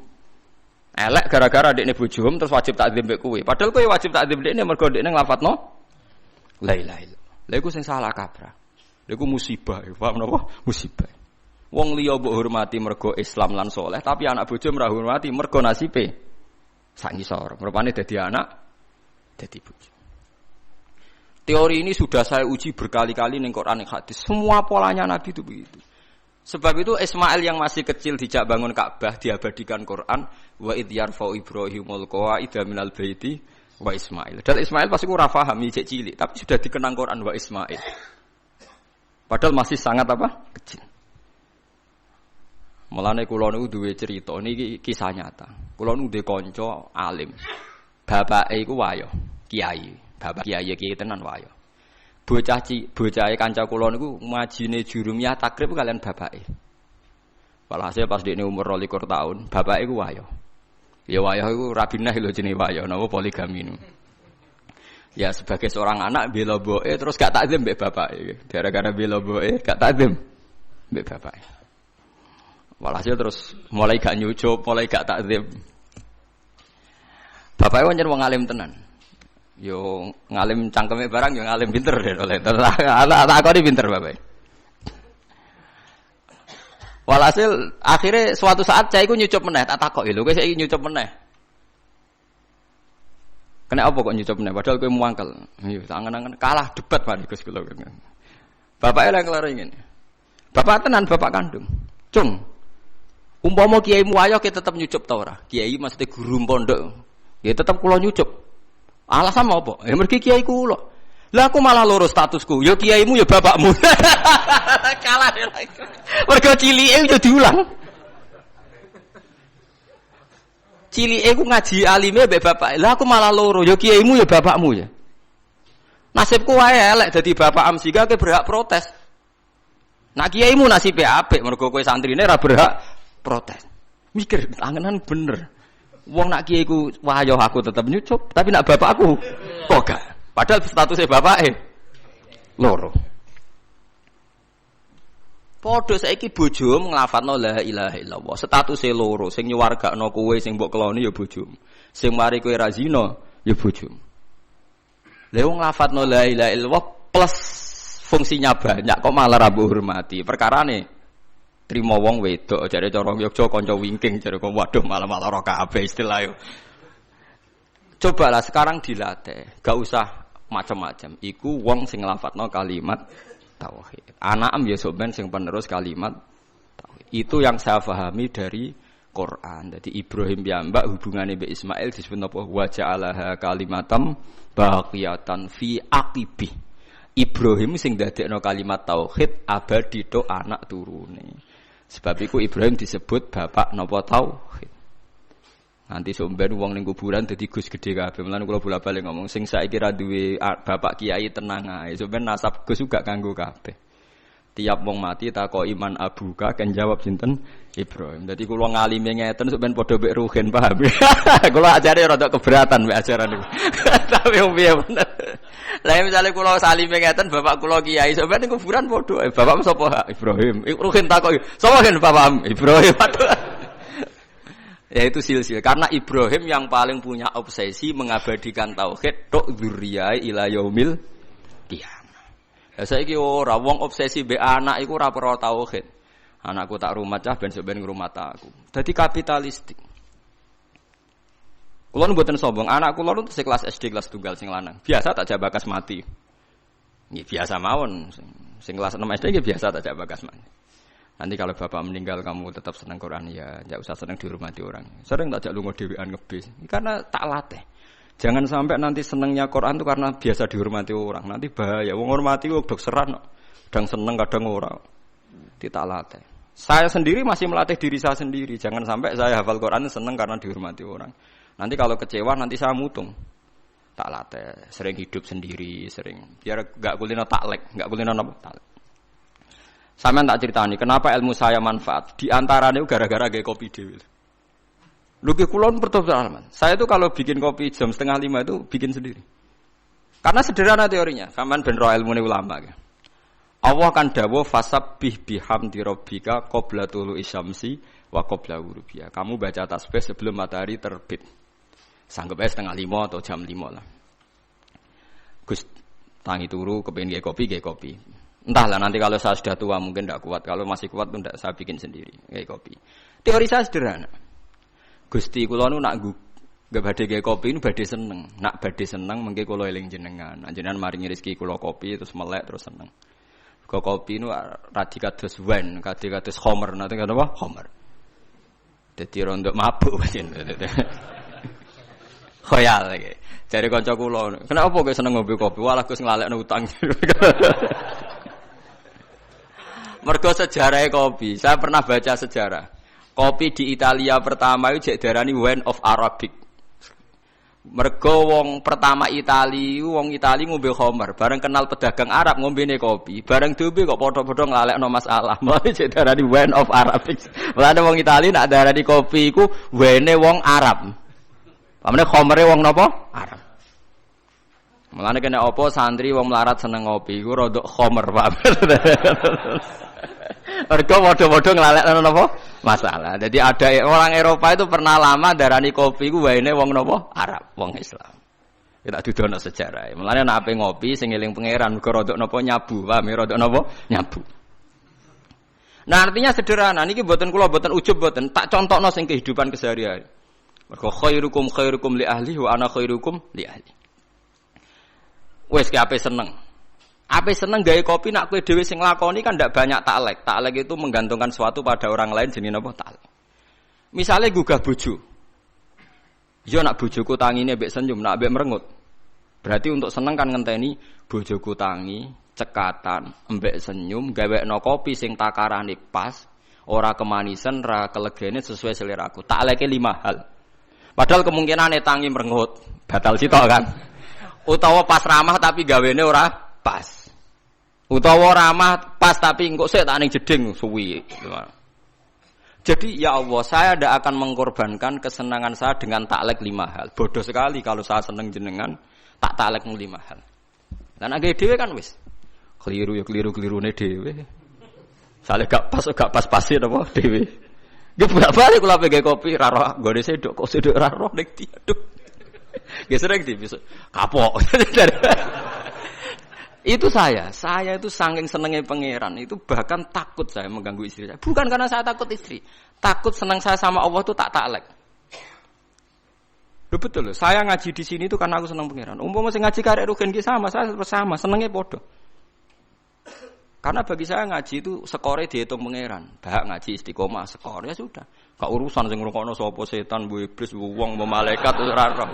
Elek gara-gara dekne bojomu terus wajib takzim mbek kowe. Padahal kowe wajib takzim dekne mergo dekne nglafadzno la ilaha illallah. Lha iku sing salah kaprah. Iku musibah, paham napa? Musibah. Wong liya mbok hormati mergo Islam lan saleh, tapi anak bojo ora hormati mergo nasibe sak ngisor. Rupane dadi anak, dadi bojo. Teori ini sudah saya uji berkali-kali ning Quran ning hadis. Semua polanya Nabi itu begitu. Sebab itu Ismail yang masih kecil dijak bangun Ka'bah diabadikan Quran wa id yarfa'u Ibrahimul qawaida minal baiti wa Ismail. Dan Ismail pasti ora paham cek cilik, tapi sudah dikenang Quran wa Ismail. Padahal masih sangat apa? Kecil. Mulane kula niku duwe cerita niki kisah nyata. Kula niku duwe kanca alim. Bapake iku wayo, kiai. Bapak kiai tenan wayo. Bocahe kanca kula niku majine jurumiyah takrib kalian bapake. Walhasil pas dekne umur 22 tahun, bapake iku wayo. Ya wayo iku rabinah lho jenenge wayo, napa poligami niku. Ya sebagai seorang anak bela boke terus gak takzim mbek bapake. Gara-gara bela boke gak takzim mbek bapake. Walhasil terus mulai gak nyucup, mulai gak takzim. Bapake pancen wong alim tenan. Yo ngalim cangkeme barang yo ngalim pinter deh oleh. Tak kok pinter bapake. Walhasil akhirnya suatu saat cah iku nyucup meneh, tak takoki lho kowe saiki nyucup meneh. Kena apa kok nyucup meneh padahal kowe muangkel. Iya, angen-angen kalah debat Pak Gus kula. Bapake lha kelaro ngene. Bapak tenan bapak kandung. Cung. Umpama kiaimu ayo kita tetep nyucup ta ora? Kiai mesti guru pondok. Ya tetep kula nyucup. Alasan apa? Ya mergi kiai kula. Lah aku malah loro statusku. Ya kiaimu ya bapakmu. Kalah lagi. Mergo cilike yo diulang. Cilike ku ngaji alime mbek bapak. Lah aku malah loro. Ya kiaimu ya bapakmu ya. Nasibku wae elek dadi bapak am sehingga kowe berhak protes. Nak kiaimu nasibe apik mergo kowe santrine ora berhak protes. Mikir angenan bener. Wong nak kiai ku wahyo aku tetep nyucup, tapi nak bapakku kok gak. Padahal statusnya bapake loro. Padha saiki bojomu nglafatno la ilaha illallah. Statusé loro, sing nyuwargakno kowe sing mbok keloni ya bojomu. Sing mari kowe ra zina ya bojomu. Lha wong nglafatno la ilaha illallah plus fungsinya banyak kok malah ra hormati. Perkarane trimo wong wedok jare cara Yogya kanca wingking jare kok waduh malah ora kabeh istilah yo. Cobalah sekarang dilatih, gak usah macam-macam. Iku wong sing nglafatno kalimat tauhid. Anakem ya sampean sing penerus kalimat tauhid. Itu yang saya pahami dari Quran. Jadi Ibrahim piyambak hubungane mbek Ismail disebut apa? Wa ja'alaha kalimatam baqiyatan fi aqibih. Ibrahim sing dadekno kalimat tauhid abadi tok anak turune. Sebab iku Ibrahim disebut bapak napa tauhid. Nanti somben wong ning kuburan dadi Gus gede kabeh. Mulane kula bola-balik ngomong sing saiki ra duwe bapak kiai tenang ae. Somben nasab Gus juga kanggo kabeh. Tiap wong mati takoki iman abuka kan jawab sinten Ibrahim. Dadi kula ngalime ngeten sampeyan padha mek ruhin paham. Kula ajare rada keberatan mek ajaran niku. Tapi piye bener. Lah misale kula salime ngeten bapak kula kiai sampeyan ning kuburan padha. Bapak sapa? Ibrahim. Ruhin takoki, "Sapa kan bapak?" Ibrahim. Ya itu silsil karena Ibrahim yang paling punya obsesi mengabadikan tauhid tok dzurriyyah ila yaumil qiyamah. Ya saiki ora wong obsesi mbek anak iku ora perlu tauhid. Anakku tak rumah cah ben sok ben ngrumat aku. Dadi kapitalistik. Kulo mboten sombong, anak kula nu kelas SD kelas tunggal sing lanang. Biasa tak jak bakas mati. Nggih biasa mawon. Sing kelas 6 SD nggih biasa tak jak bakas mati. Nanti kalau bapak meninggal kamu tetap senang Quran ya, enggak usah senang dihormati orang. Sering tak jak lunga dhewean ngebis. Karena tak latih. Jangan sampai nanti senangnya Quran itu karena biasa dihormati orang. Nanti bahaya. Wong hormati kok dokseran. Kadang seneng kadang ora. Tak latih. Saya sendiri masih melatih diri saya sendiri. Jangan sampai saya hafal Quran senang karena dihormati orang. Nanti kalau kecewa nanti saya mutung. Tak latih. Sering hidup sendiri, sering. Biar enggak kulino taklek, enggak kulino napa taklek. Sampeyan tak critani kenapa ilmu saya manfaat. Di antaranya gara-gara gawe kopi dhewe. Lho ki kula pertobatan. Saya itu kalau bikin kopi jam 4:30 itu bikin sendiri. Karena sederhana teorinya. Sampeyan ben ro ilmune ulama ya. Allah kan dawuh fasabbih bihamdi rabbika qabla tulu'i syamsi wa qabla ghurubiha. Kamu baca tasbih sebelum matahari terbit. Sanggup 4:30 atau jam 5 lah. Gus tangi turu kepengin gawe kopi. Entahlah nanti kalau saya sudah tua mungkin tidak kuat. Kalau masih kuat pun tidak saya bikin sendiri kayak kopi. Teori saya sederhana. Gusti kula nu nak gak badhe gawe kopi nu badhe seneng. Nak badhe seneng mengke kula eling jenengan. Jenengan maringi rezeki kula kopi terus melek terus seneng. Kok kopi nu radi kados wine, kados khamr, nanti apa? Khamr. Dadi rondok mabuk jenenge. Khoyal iki. Jare kanca kula, "Kenapa kok seneng ngombe kopi? Walah Gus nglalekno utang." Mergo sejarah kopi, saya pernah baca sejarah. Kopi di Italia pertama itu jek darani wine of Arabic. Mergo wong pertama wong Itali ngombe khamr, bareng kenal pedagang Arab ngombene kopi. Bareng diombe kok padha-padha nglalekno masalah. Mulane jek darani wine of Arabic. Mulane wong Itali nak darani kopi iku wine wong Arab. Pamane khamre wong napa? Arab. Mulane kena apa santri wong melarat seneng ngopi iku rodok khamr, Pak. Mergo padha-padha nglalekno napa? Masalah. Jadi ada orang Eropa itu pernah lama darani kopi ku waene wong napa? Arab, wong Islam. Kita dudono sejarah. Mulane nek ape ngopi sing eling pangeran mergo rodok napa nyabu, paham ya rodok napa? Nyabu. Nah, artinya sederhana niki mboten kula mboten ujub mboten, tak contohno sing kehidupan keseharian. Mergo khairukum li ahli wa ana khairukum li ahli. Wes ki ape seneng. Ape seneng gawe kopi nak kowe dhewe sing lakoni kan ndak banyak taklek. Taklek itu menggantungkan sesuatu pada orang lain jenenge napa taklek. Misale gugah bojo. Yo nak bojoku tangine mbek senyum, nak mbek merengut. Berarti untuk seneng kan ngenteni bojoku tangi, cekatan, mbek senyum, gawekno kopi sing takarane pas, ora kemanisan, ora kelegene sesuai seleraku. Takleke 5 hal. Padahal kemungkinane tangi merengut, batal sitok kan. Utawa pas ramah tapi gawene ora pas. Utawa ramah pas tapi engko sik tak ning jeding suwi. Jadi ya Allah, saya tidak akan mengorbankan kesenangan saya dengan taklek 5 hal. Bodoh sekali kalau saya seneng jenengan tak taklek 5 hal. Lan agek dhewe kan wis. Keliru ya keliru-kelirune dhewe. Sale gak pas-pasin apa dhewe. Nggih bolak-balik kula pege kopi ra roh nggone sedok kok sedok ra roh nek diaduk. Nggih sering dibisuk kapok. Itu saya itu saking senengnya pangeran, itu bahkan takut saya mengganggu istri saya. Bukan karena saya takut istri, takut senang saya sama Allah itu tak taklek. Betul loh, saya ngaji di sini itu karena aku senang pangeran. Umpama sing ngaji karek rugen ki sama, saya sama, senengnya podo. Karena bagi saya ngaji itu skore dihitung pangeran. Bahak ngaji istiqomah skor ya sudah. Gak urusan sing ngrungokno sapa setan, bu iblis, bu wong, bu malaikat ora roh.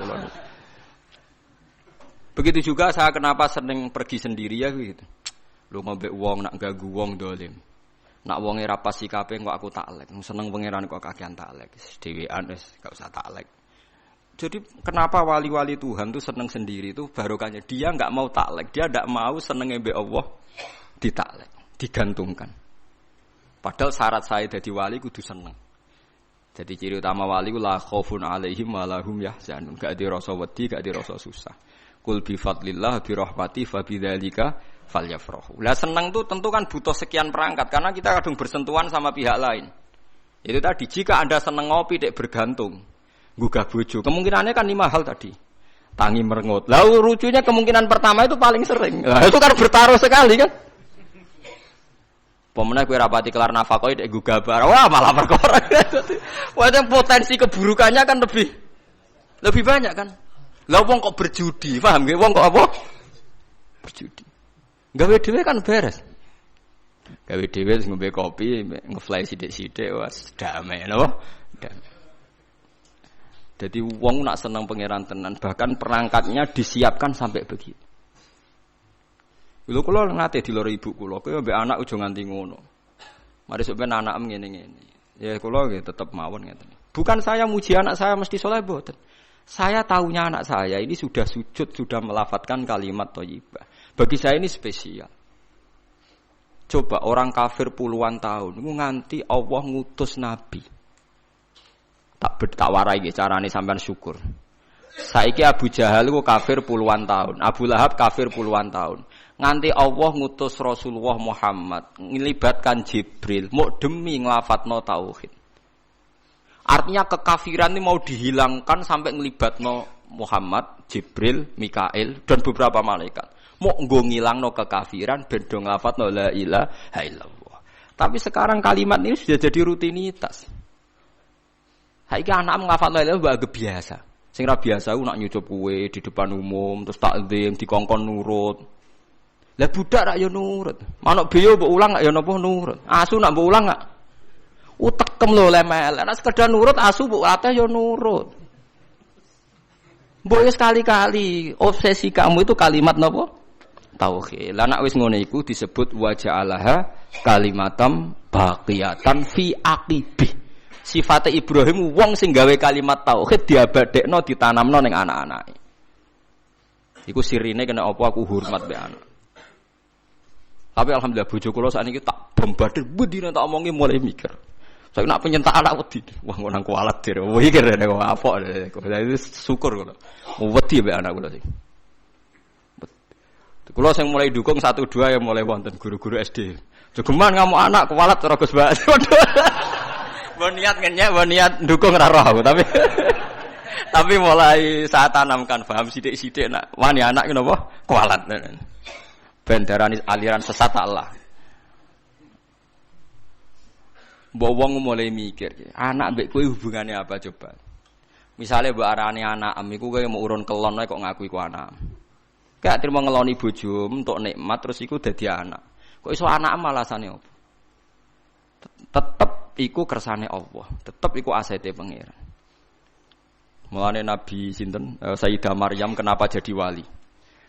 Begitu juga saya kenapa sering pergi sendiri ya gitu. Lu ngombe wong nak ganggu wong dolim. Nak wonge ra pas sikape kok aku taklek. Seneng pangeran kok kakean taklek. Dhewean wis gak usah taklek. Jadi kenapa wali-wali Tuhan tuh seneng sendiri itu barokahnya dia nggak mau taklek, dia nggak mau seneng mbek Allah ditaklek, digantungkan. Padahal syarat saya jadi wali kudu seneng. Jadi ciri utama wali la khaufun alaihim wa lahum yahzanun, gak ada rasa wedi, gak ada rasa susah. Qul bi fadlillah bi rahmati fa bidzalika falyafrahu. Lah seneng tuh tentu kan butuh sekian perangkat karena kita kadang bersentuhan sama pihak lain. Itu tadi jika Anda seneng ngopi dek bergantung gugah bojo. Kemungkinannya kan 5 hal tadi. Tangi merengut. Lalu lucunya kemungkinan pertama itu paling sering. Nah, itu kan bertaruh sekali kan. Pemenang kue rapati kelar nafkah dek gugah bar. Wah malah perkara. Wah yang potensi keburukannya kan lebih banyak kan. Lah wong kok berjudi, paham nggih? Wong kok apa? Berjudi. Gawe dhewe kan beres. Gawe dhewe ngombe kopi, ngefly sithik-sithik wis damai napa? Damai. Jadi wong nak seneng pangeran tenan, bahkan perangkatnya disiapkan sampai begitu. Lho kula nate diloro ibu kula, kowe mbek anak aja nganti ngono. Mari sok ben anak ngene-ngene. Ya kula nggih tetep mawon ngeten. Bukan saya muji anak saya mesti saleh mboten. Saya tahunya anak saya ini sudah sujud, sudah melafadzkan kalimat thayyibah. Bagi saya ini spesial. Coba orang kafir puluhan tahun nganti Allah ngutus nabi. Tak warai carane sampean syukur. Saiki Abu Jahal ku kafir puluhan tahun, Abu Lahab kafir puluhan tahun. Nganti Allah ngutus Rasulullah Muhammad ngelibatkan Jibril mau demi nglafatno tauhid. Artinya kekafiran ini mau dihilangkan sampai ngelibatno Muhammad, Jibril, Mikail dan beberapa malaikat. Mau nggo ngilangno kekafiran ben do nglafatno la ilaha illallah. Tapi sekarang kalimat ini sudah jadi rutinitas. Saiki anak ngafal la ilaha biasa. Sing ra biasa ku nak nyucup kue di depan umum terus takzim dikongkon nurut. Lah budak rak ya nurut. Manuk beyo mbok ulang ya napa nurut. Asu nak mbok ulang gak utekem lho lemel. Nek sekedar nurut asu mbok latih ya nurut. Mbok sekali-kali obsesi kamu itu kalimat napa? Tauhid. Lah nek wis ngene iku disebut wa ja'alaha kalimatam baqiyatan fi aqibih. Sifate Ibrahim wong sing gawe kalimat tauhid diabadekno ditanamno ning anak-anake. Iku sirine kena apa aku hormat mbek anak. Tapi alhamdulillah bojo kula sakniki tak bombardir bendina tak omongi mulai mikir. Saya nak penyentak anak wedi. Wah ngono kualat dir. Wah iki rene kok apok. Jadi syukur kula. Wedi mbek anak kula sing. Kula sing mulai dukung 1 2 ya mulai wonten guru-guru SD. Jogeman kamu anak kualat cara Gus Mbak. Niat ngenyek, niat dukung ra roh tapi mulai saat tanamkan paham sithik-sithik nak wani anak ki napa kualat ben darani aliran sesat Allah. Mbok wong mulai mikir anak mbek kowe hubungane apa coba. Misale mbok arani anak iku kowe mau urun kelon kok ngaku iku anak. Gak terima ngeloni bojo entuk nikmat terus iku dadi anak. Kok iso anak alasane opo? Tetep iku kersane Allah, tetep iku asete pangeran. Mulane Nabi sinten Sayyidah Maryam kenapa jadi wali?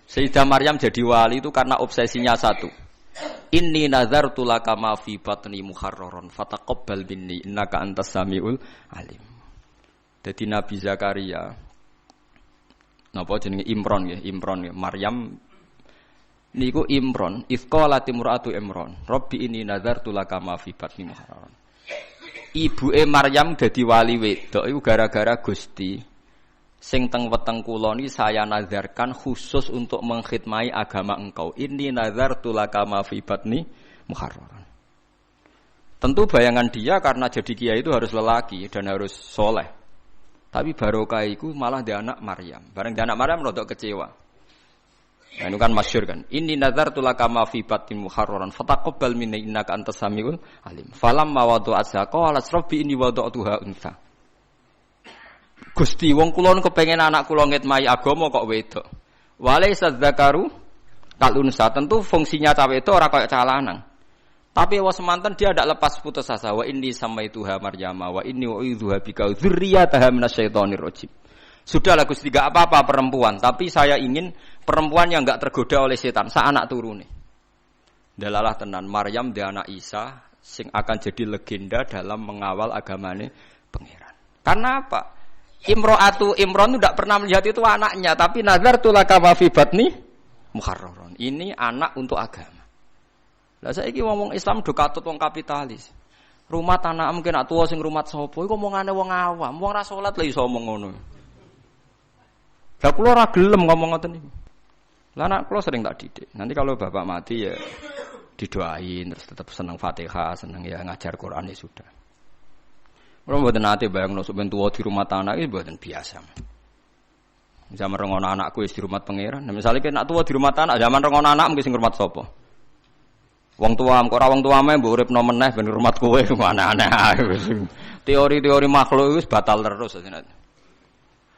Sayyidah Maryam jadi wali itu karena obsesinya satu. Inni nazartu laka ma fi batni muharraran fataqabbal minni innaka antas samiul alim. Dadi Nabi Zakaria napa jenenge Imron nggih, Maryam niku Imron, isqalat imraatu Imron, Rabbi inni nazartu laka ma fi batni muharraran. Ibuke Maryam dadi wali wedok iku gara-gara Gusti sing teng weteng kula niki saya nazarkan khusus untuk mengkhidmati agama engkau. Inni nazartu laka ma fi batni muharraran. Tentu bayangan dia karena jadi kiai itu harus lelaki dan harus soleh. Tapi barokah iku malah dia anak Maryam. Bareng dia anak Maryam rodok kecewa. Nah, itu kan masyhur kan. Inni nazartu laka ma fi batni muharraran fataqabbal minni innaka antas samiul alim. Falamma wada'atha qalat rabbi inni wada'tuha untha. Gusti wong kula kepengin anak kula ngitmai agama kok wedok. Walaysa dzakaru kal unsa. Tentu fungsinya cah wedok ora kaya cah lanang. Tapi wa semanten dia tidak lepas putus asa. Wa inni samaituha Maryama wa inni u'idzuha bika dzurriyyataha minasyaitonir rajim. Sudahlah Gusti gak apa-apa perempuan, tapi saya ingin perempuan yang enggak tergoda oleh setan, sa anak turune. Dalalah tenan Maryam dia anak Isa sing akan jadi legenda dalam mengawal agamane pangeran. Karena apa? Imro'atu Imron itu tidak pernah melihat itu anaknya, tapi nazar tulaka ma fi batni muharraron. Ini anak untuk agama. Lah saiki ngomong Islam do katut wong kapitalis. Rumah tanah mungkin nak tuwa sing rumat sapa? Iku omongane wong awam, wong ra salat lha iso omong ngono. Lah kula ora gelem ngomong ngoten niku. Lah anak kula sering tak didik. Nanti kalau bapak mati ya didoain terus tetap seneng Fatihah, seneng ya ngajar Quran ya sudah. Kula mboten nate bayangno sampeyan tuwa di rumah tanah iki mboten biasa. Zaman rengono anakku wis di rumah pangeran. Nah, misalnya nek tuwa di rumah tanah zaman rengono anak mungkin sing ngurmat sapa? Wong tua, kok ora wong tuame mbok uripno meneh ben hormat kowe aneh-aneh ae. Teori-teori makhluk wis batal terus.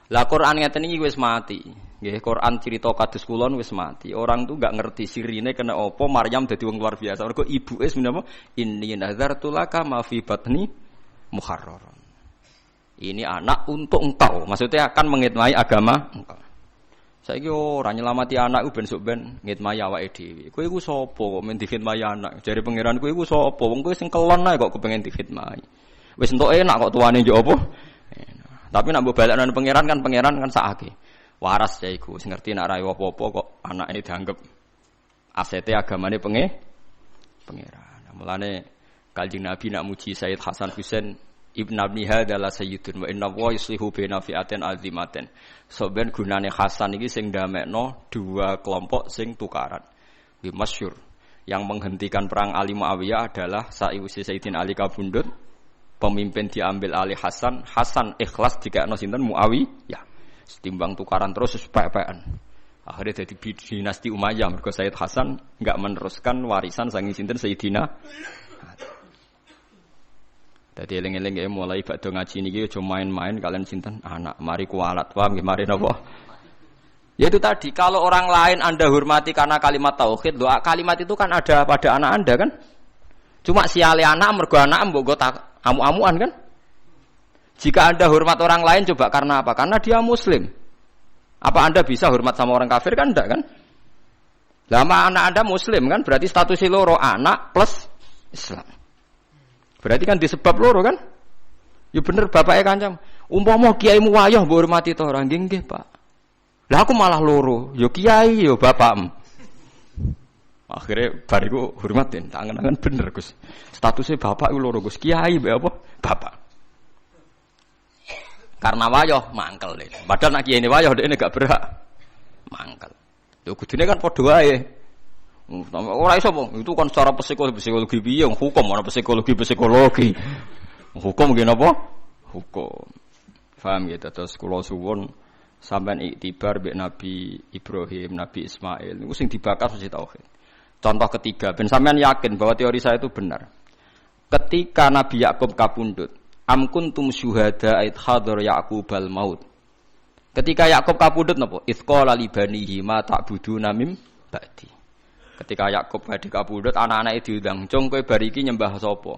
Lah Quran ngeten iki wis mati. Nggih, Quran cerita kados kulon wis mati. Orang tuh enggak ngerti sirine kena apa Maryam dadi wong luar biasa. Mergo ibuke menapa? Inni nazartu laka ma fi batni muharraron. Ini anak untuk engkau. Maksudnya akan mengitmai agama engkau. Saiki ora nyelamati anak ben sok ben ngitmai awake dhewe. Kowe iku sapa kok men dikhidmati anak? Jare pangeran kowe iku sapa? Wong kowe sing kelon ae kok kepengin dikhidmati. Wis entuk enak kok tuane njuk apa? Tapi nek mbok balekno pangeran kan sakake. Waras ya iku sing ngerti nek ra apa-apa kok anake dianggap asete agamane pangeran. Mulane Kanjeng Nabi nak muji Sayyid Hasan Husain Ibn Abi Hadalah Sayyidun wa inna wa yuslihu baina fi'atin azimatin. Soben gunane Hasan iki sing ndamekno dua kelompok sing tukaran. Di masyhur yang menghentikan perang Ali Muawiyah adalah Sayyidina Sayyidina Ali kabundut, pemimpin diambil alih Hasan, Hasan ikhlas dikekno sinten Muawiyah. Setimbang tukaran terus sepek-pekan. Akhirnya jadi dinasti Umayyah mergo Sayyid Hasan enggak meneruskan warisan saking sinten Sayyidina. Dadi eling-eling mulai badhe ngaji niki aja main-main kalian sinten anak mari kualat paham nggih mari napa. Ya itu tadi kalau orang lain Anda hormati karena kalimat tauhid, doa kalimat itu kan ada pada anak Anda kan? Cuma siale anak mergo anak mbok amu-amuan kan? Jika Anda hormat orang lain coba karena apa? Karena dia muslim. Apa Anda bisa hormat sama orang kafir kan enggak kan? Lama anak Anda muslim kan berarti statusnya loro anak plus Islam. Berarti kan disebab loro kan? Ya bener bapake kancam. Umpama kiaimu wayah mbok hormati to ora nggih Pak. Lah aku malah loro, ya kiai ya bapakmu. Akhirnya bariku hormatin, tangan-tangan bener Gus. Statusnya bapak iku loro Gus, kiai mbek apa? Bapak. Karena wayah mangkel deh. Padahal nak kiai ini wayah dekne gak berhak mangkel. Lho kudune kan padha wae. Ora iso po, itu kan secara psikologi piye hukum ana psikologi. Hukum nggih napa? Hukum. Paham gitu terus kula suwun sampean iktibar mbek Nabi Ibrahim, Nabi Ismail niku sing dibakar mesti tauhid. Contoh ketiga, ben sampean yakin bahwa teori saya itu benar. Ketika Nabi Yakub kapundhut, am kuntum syuhada id hadar Yaqubal maut. Ketika Yakub kapundhut napa? Itsqala li banihi ma ta'buduna mim ba'di. Ketika Yakub badhe kapundhut, anak-anake diundang, "Cung kowe bar iki nyembah sapa?"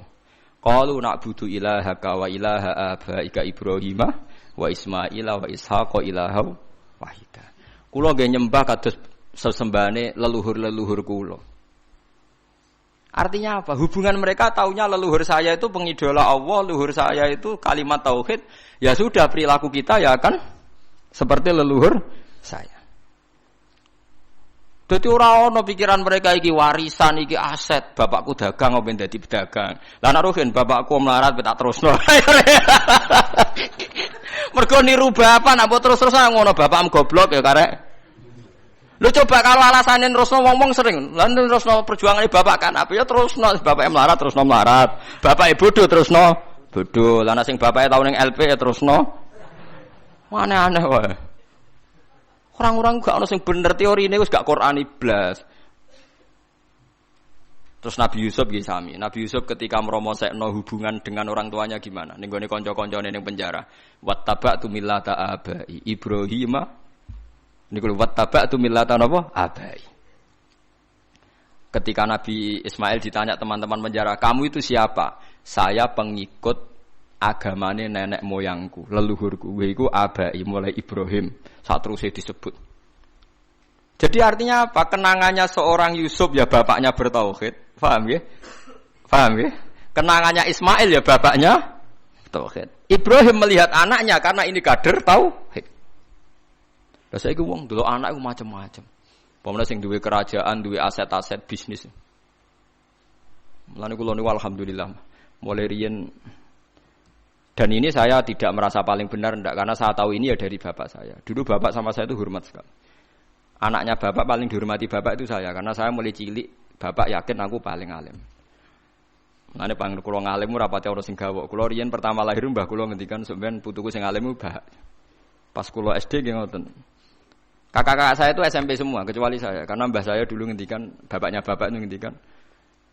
Qalu na'budu ilahaka wa ilaha abaika Ibrahim wa Ismail wa Ishaq ilaha wahida. Kula nggih nyembah kados sesembahane leluhur-leluhur kula. Artinya apa? Hubungan mereka taunya leluhur saya itu pengidola Allah, leluhur saya itu kalimat tauhid. Ya sudah perilaku kita ya kan seperti leluhur saya. Dadi ora ana pikiran mereka iki warisan iki aset, bapakku dagang apa dadi pedagang. Lah nek rugen bapakku melarat tak terusno. Mergo niru bapak nek terus-terusan ngono bapakmu goblok ya karek. Lu coba kalau alasane terusno wong-wong sering, lan terusno perjuangane bapak kan apa ya terusno bapake melarat terusno melarat. Bapake bodoh terusno bodoh. Lah nek sing bapake tau ning LP ya terusno aneh-aneh wae. Orang-orang gak ono sing bener teori ini wis gak Qur'ani blas. Terus Nabi Yusuf nggih sami. Nabi Yusuf ketika meromosekno hubungan dengan orang tuanya gimana? Ning gone kanca-kancane ning penjara. Wattaba'tu millata abai Ibrahim. Niku wattaba'tu millata napa? Abai. Ketika Nabi Ismail ditanya teman-teman penjara, "Kamu itu siapa?" "Saya pengikut agamane nenek moyangku, leluhurku." Iku abai mulai Ibrahim. Saat terusnya disebut. Jadi artinya apa? Kenangannya seorang Yusuf ya bapaknya bertauhid. Paham ya? Paham ya? Kenangannya Ismail ya bapaknya tauhid. Ibrahim melihat anaknya karena ini kader tauhid. Lah saiki wong delok anak iku macam-macam. Pemene sing duwe kerajaan, duwe aset-aset bisnis. Mulane kula niku alhamdulillah mulai riyen. Dan ini saya tidak merasa paling benar enggak, karena saya tahu ini ya dari bapak saya. Dulu bapak sama saya itu hormat sekali. Anaknya bapak paling dihormati bapak itu saya, karena saya mulai cilik bapak yakin aku paling alim. Mulane panggil kula ngalim ora pati ana sing gawok. Kula riyen pertama lahir mbah kula ngendikan sampean putuku sing alim mbah. Pas kula SD nggih ngoten. Kakak-kakak saya itu SMP semua kecuali saya, karena mbah saya dulu ngendikan, bapaknya bapak itu ngendikan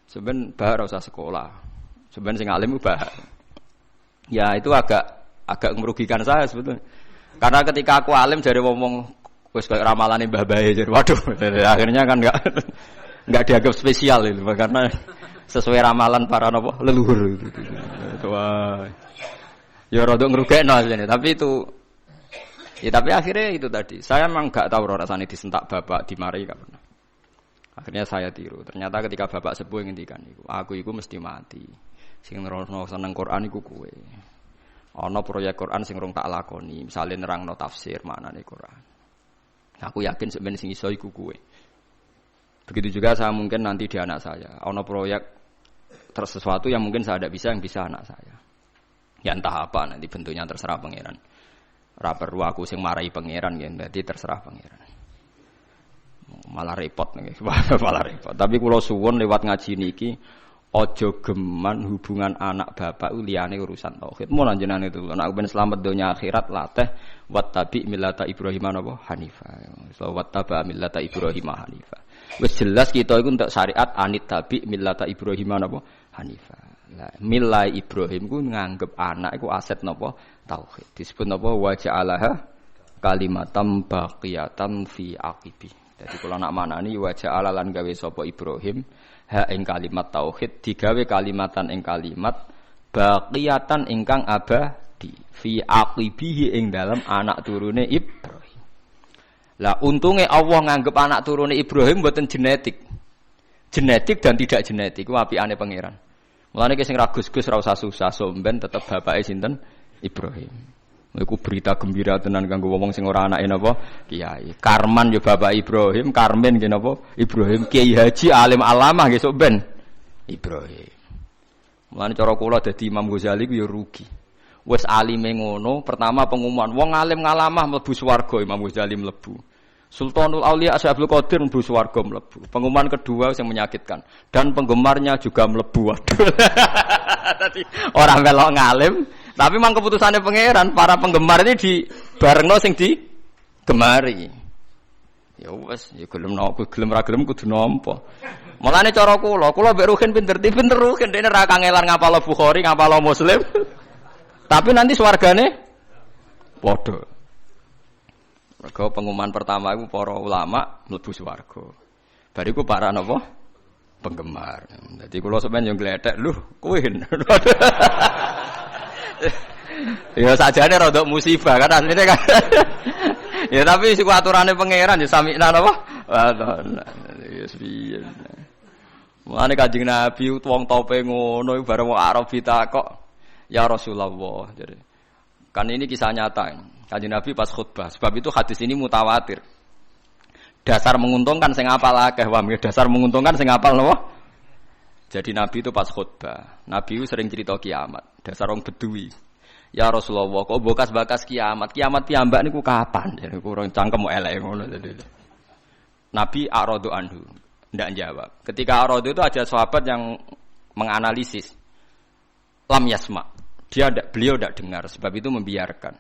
sampean mbah ora usah sekolah. Sampean sing alim mbah. Ya itu agak merugikan saya sebetulnya. Karena ketika aku alim jare ngomong wis kaya ramalane mbah bae jare waduh akhirnya kan enggak dianggap spesial itu karena sesuai ramalan para napa leluhur itu. Wah. Ya rada ngrugekno asline tapi itu ya tapi akhirnya itu tadi. Saya memang enggak tahu rasane disentak bapak dimarahi enggak pernah. Akhirnya saya tiru. Ternyata ketika bapak sepuh ngendikan iku, aku iku mesti mati. Sing nerangno seneng Quran iku kowe. Ana proyek Quran sing rong tak lakoni, misale nerangno tafsir maknane Quran. Aku yakin sebenarnya sing iso iku kowe. Begitu juga saya mungkin nanti di anak saya. Ana proyek sesuatu yang mungkin saya tidak bisa, yang bisa anak saya. Ya entah apa nanti bentuknya terserah pangeran. Ora perlu aku sing marahi pangeran ya, berarti terserah pangeran. Malah repot nih, malah repot. Tapi kula suwun lewat ngaji niki ojo geman hubungan anak bapak liyane urusan tauhid. Mun jenengan itu nek ben selamat donya akhirat latih wattabi millata Ibrahim napa hanifa. So wattaba millata Ibrahim hanifa. Wis jelas kita iku untuk syariat anit tabi millata Ibrahim napa hanifa. Lah milai Ibrahim ku nganggep anak iku aset napa tauhid. Disebut napa wa ja'alaha kalimatam baqiyatan fi aqibi. Jadi kula nak manani wa ja'ala lan gawe sapa Ibrahim ha ing kalimat tauhid digawe kalimatan ing kalimat baqiyatan ingkang abadi fi aqibihi ing dalam anak turune Ibrahim. Lah untunge Allah nganggep anak turune Ibrahim mboten genetik. Genetik dan tidak genetik ku apikane pangeran. Mulane ki sing ra gus-gus ra usah susah somben tetep bapake sinten Ibrahim. Iku berita gembira tenan kanggo wong sing ora anake napa kiai. Karman yo bapak Ibrahim, Karmen nggih napa Ibrahim Kiai Haji alim alamah nggih sok ben Ibrahim. Mulane cara kula dadi Imam Ghazali ku yo rugi. Wis alime ngono, pertama pengumuman wong alim ngalamah mlebu swarga Imam Ghazali mlebu. Sultanul Auliya Syaikhul Qadir mlebu swarga mlebu. Pengumuman kedua yang menyakitkan dan penggemarnya juga mlebu. Tadi orang melok ngalim tapi memang keputusannya pangeran, para penggemar ini di barengno sing di gemari. Ya wes, ya gelem napa, gelem ra gelem kudu nampa. Mulane cara kula mbek Ruhin pinter Ruhin dene ra kangelan ngapal Bukhari, ngapal Muslim. Tapi nanti swargane padha. Mergo pengumuman pertama iku para ulama mlebu swarga. Bariku para napa? Penggemar. Dadi kula sampeyan yo gledhek, lho kowe. Ya sajane rada musibah kan asline kan. Ya tapi iku aturane pangeran ya samikna napa? Ya piye. Mulane Kanjeng Nabi wong tope ngono bareng wong Arab ditakok, "Ya Rasulullah." Jadi kan ini kisah nyata. Kanjeng Nabi pas khutbah. Sebab itu hadis ini mutawatir. Dasar menguntungkan sing apal akeh, dasar menguntungkan sing apal napa? Jadi Nabi itu pas khutbah, Nabi itu sering cerita kiamat. Dasar orang Bedui. Ya Rasulullah, kok bekas-bekas kiamat? Kiamat piyambak niku kapan? Jadi kurang cangkem elek ngono. Nabi a'radu anhu, ndak jawab. Ketika a'radu itu ada sahabat yang menganalisis. Lam yasma. Beliau tidak dengar, sebab itu membiarkan.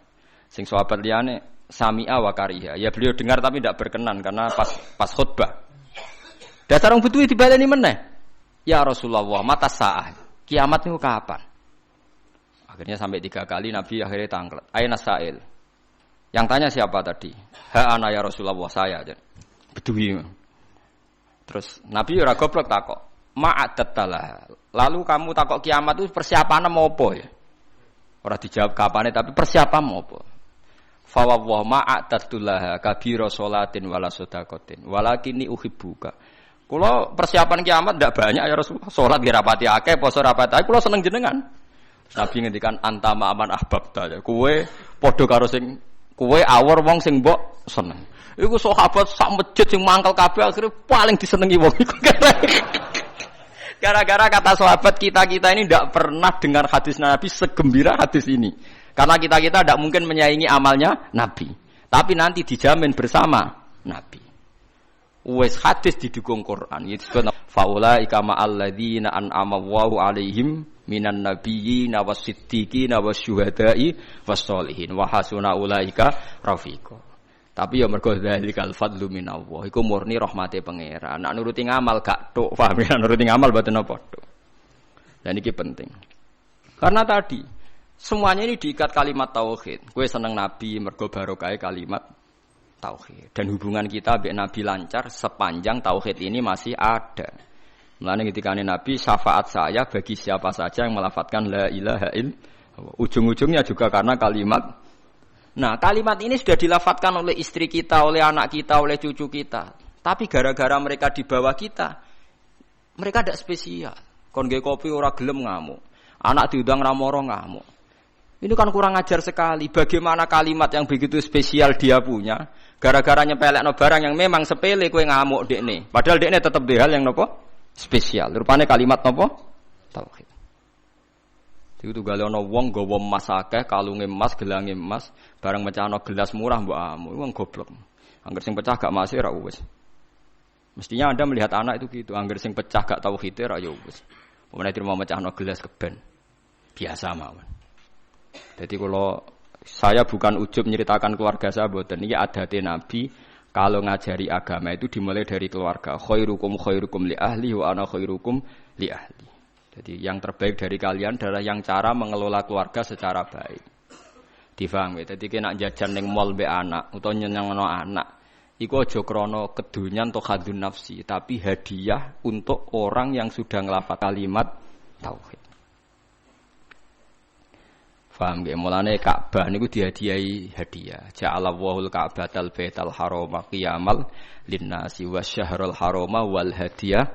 Sing sahabat liyane sami'a wa kariha. Ya beliau dengar tapi tidak berkenan karena pas khutbah. Dasar orang Bedui dibaleni meneh. Ya Rasulullah, mata sa'ah. Kiamat itu kapan? Akhirnya sampai 3 kali Nabi akhirnya tangklet. Aina sa'il. Yang tanya siapa tadi? Ha ana ya Rasulullah, saya aja. Bedui. Terus Nabi ora goblok takok. Ma'adattalah. Lalu kamu takok kiamat itu persiapannya mau apa ya? Ora dijawab kapane tapi persiapan mau apa? Fa wa ma'adattullah kabira salatin wala sedaqatin. Walakini uhibbuka. Kula persiapan kiamat ndak banyak ya Rasulullah. Salat nggih rapati akeh, poso rapati akeh, kula seneng jenengan. Nabi ngendikan antama aman ahbabta. Kowe padha karo sing kowe awor wong sing mbok seneng. Iku sahabat sak masjid sing mangkel kabeh akhirnya paling disenengi wong iku. Gara-gara kata sahabat kita ini tidak pernah dengar hadis Nabi segembira hadis ini. Karena kita tidak mungkin menyaingi amalnya Nabi. Tapi nanti dijamin bersama Nabi. Wes hadis didukung Quran. Itu faulaika ma'al ladzina an'ama Allahu 'alaihim minan nabiyyin was-siddiqin wasyuhada'i was-sholihin wa hasuna ulaika rafiqa. Tapi ya mergo dzalikal fadlu minallah. Iku murni rahmate pangeran. Nek nuruti ngamal gak tok, paham ya? Nuruti ngamal mboten apa tok. Dan iki penting. Karena tadi semuanya ini diikat kalimat tauhid. Kowe seneng Nabi mergo barokah kalimat tauhid. Dan hubungan kita mbek Nabi lancar sepanjang tauhid ini masih ada. Mulane ketika Nabi syafaat saya bagi siapa saja yang melafadzkan la ilaha illallah. Ujung-ujungnya juga karena kalimat. Nah, kalimat ini sudah dilafadzkan oleh istri kita, oleh anak kita, oleh cucu kita. Tapi gara-gara mereka di bawah kita, mereka tidak spesial. Kon nggih kopi ora gelem ngamuk. Anak diundang ra moro ngamuk. Ini kan kurang ajar sekali. Bagaimana kalimat yang begitu spesial dia punya, gara-gara nyepelekno barang yang memang sepele kowe ngamuk dekne. Padahal dekne tetep di hal yang nopo? Spesial. Rupane kalimat nopo? Tauhid. Itu gale ana wong nggawa emas akeh, kalunge emas, gelange emas, barang mecahno gelas murah mbok amu. Wong goblok. Angger sing pecah gak mase ra wis. Mestinya Anda melihat anak itu gitu, angger sing pecah gak tauhide ra ya wis. Pemene terima mecahno gelas keben. Biasa mawon. Jadi kalau saya bukan ujub menceritakan keluarga saya mboten, iki adate Nabi kalau ngajari agama itu dimulai dari keluarga. Khairukum khairukum li ahli wa ana khairukum li ahli. Jadi yang terbaik dari kalian adalah yang cara mengelola keluarga secara baik. Difahami. Jadi kena jajan ning mall mbek anak utawa nyenengno anak. Iku aja krana kedunyan atau khadun nafsi, tapi hadiah untuk orang yang sudah nglafal kalimat tauhid. Faham nggih? Mulane Ka'bah niku dihadiahi hadiah. Ja'alallahul Ka'batal Baital Harama qiyamal linnasi wasyahrul harama wal hadiah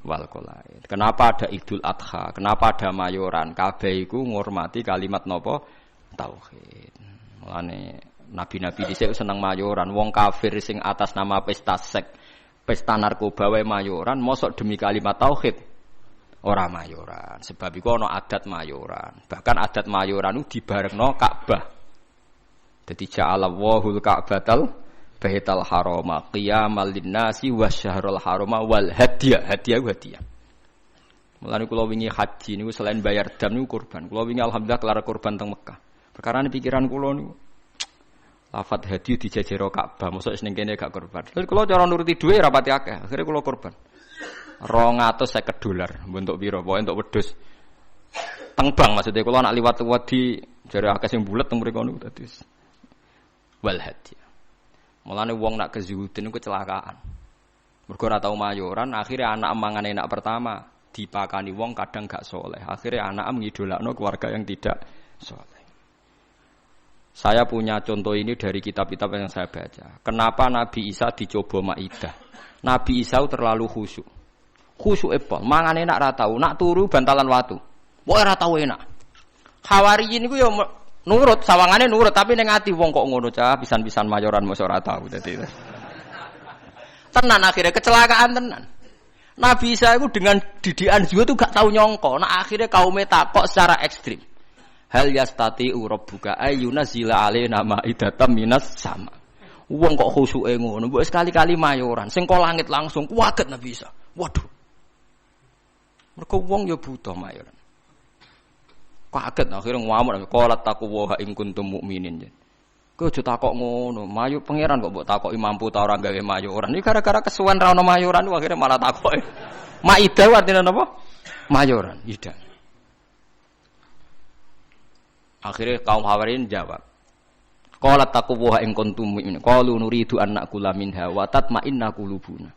wal qolaid. Kenapa ada Idul Adha? Kenapa ada mayoran? Kabeh iku ngurmati kalimat napa? Tauhid. Mulane nabi-nabi dhisik seneng mayoran. Wong kafir sing atas nama pesta seks, pesta narkoba wae mayoran, mosok demi kalimat tauhid ora mayoran. Sebab iku ana adat mayoran. Bahkan adat mayoran itu dibarengno Ka'bah. Dadi ja'alallahul Ka'batal Baital Harama qiyamal linnasi wasyahrul harama wal hadiah. Hadiah hadiah. Mulane kula wingi haji niku selain bayar dam niku kurban. Kula wingi alhamdulillah kelar kurban teng Mekah. Perkara pikiran kula niku lafat hadiah dijajero Ka'bah, mosok ning kene gak kurban. Terus kula cara nuruti dhuwit ra pati akeh. Akhire kula kurban. $250 bentuk piro? Pokoke entuk wedhus. Teng bank maksudnya kula nak liwat wedi jare akeh sing bulet teng mriku niku dadi wal hadiah. Mulane wong nak kezuhudin iku kecelakaan. Mergo ora tau mayoran, akhirnya anak mangane anak pertama dipakani wong kadang gak soleh. Akhirnya anak mengidolakno keluarga yang tidak soleh. Saya punya contoh ini dari kitab-kitab yang saya baca. Kenapa Nabi Isa dicoba Maidah? Nabi Isa terlalu khusyuk. Khusyuk epol, mangane enak ra tau, nak turu bantalan watu. Kok ora tau enak. Khawariyin iku ya nurut, sawangane nurut, tapi ning ati wong kok ngono cah, pisan-pisan mayoran mosok ora tau dadi. Tenan akhirnya kecelakaan tenan. Nabi Isa itu dengan didikan juga tuh gak tahu nyongko. Nah akhirnya kaume takok secara ekstrim. Hal yastati rabbuka ayyunazila alaina ma'idatan minas sama. Wong kok khusuke ngono, mbok sekali-kali mayoran, sing kok langit langsung kuwaget Nabi Isa. Waduh. Mergo wong ya butuh mayoran. Kaget akhirnya ngamuk qala taqwa in kuntum mukminin. Kowe aja takok ngono, mayu pangeran kok mbok takoki mampu ta ora gawe mayoran. Iki gara-gara kesuwen ra ono mayoran akhirnya malah takoki. Maidah artinya apa? Mayoran, ida. Akhirnya kaum Hawarin jawab. Qala taqwa in kuntum mukminin. Qalu nuridu an naqula minha wa tatma'inna qulubuna.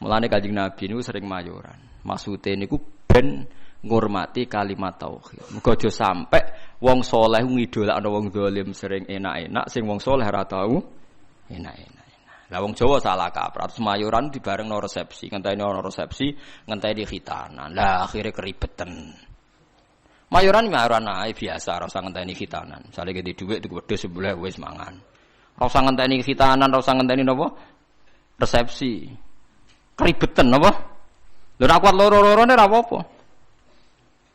Mulane Kanjeng Nabi niku sering mayoran. Maksude niku ben ngurmati kalimat tauhid. Muga aja sampe wong saleh ngidolakno wong zalim sering enak-enak, sing wong saleh ora tau enak-enak. Lah wong Jawa salah kaprah, mayoran dibarengno resepsi, ngenteni ana resepsi, ngenteni khitanan. Lah akhire keribetan. Mayoran ae biasa, ora usah ngenteni khitanan. Misale gede dhuwit tuku wedhus sebelah wis mangan. Ora usah ngenteni khitanan, ora usah ngenteni napa? Resepsi. Keribetan napa? Lho nek kuat loro-lorone ora apa-apa.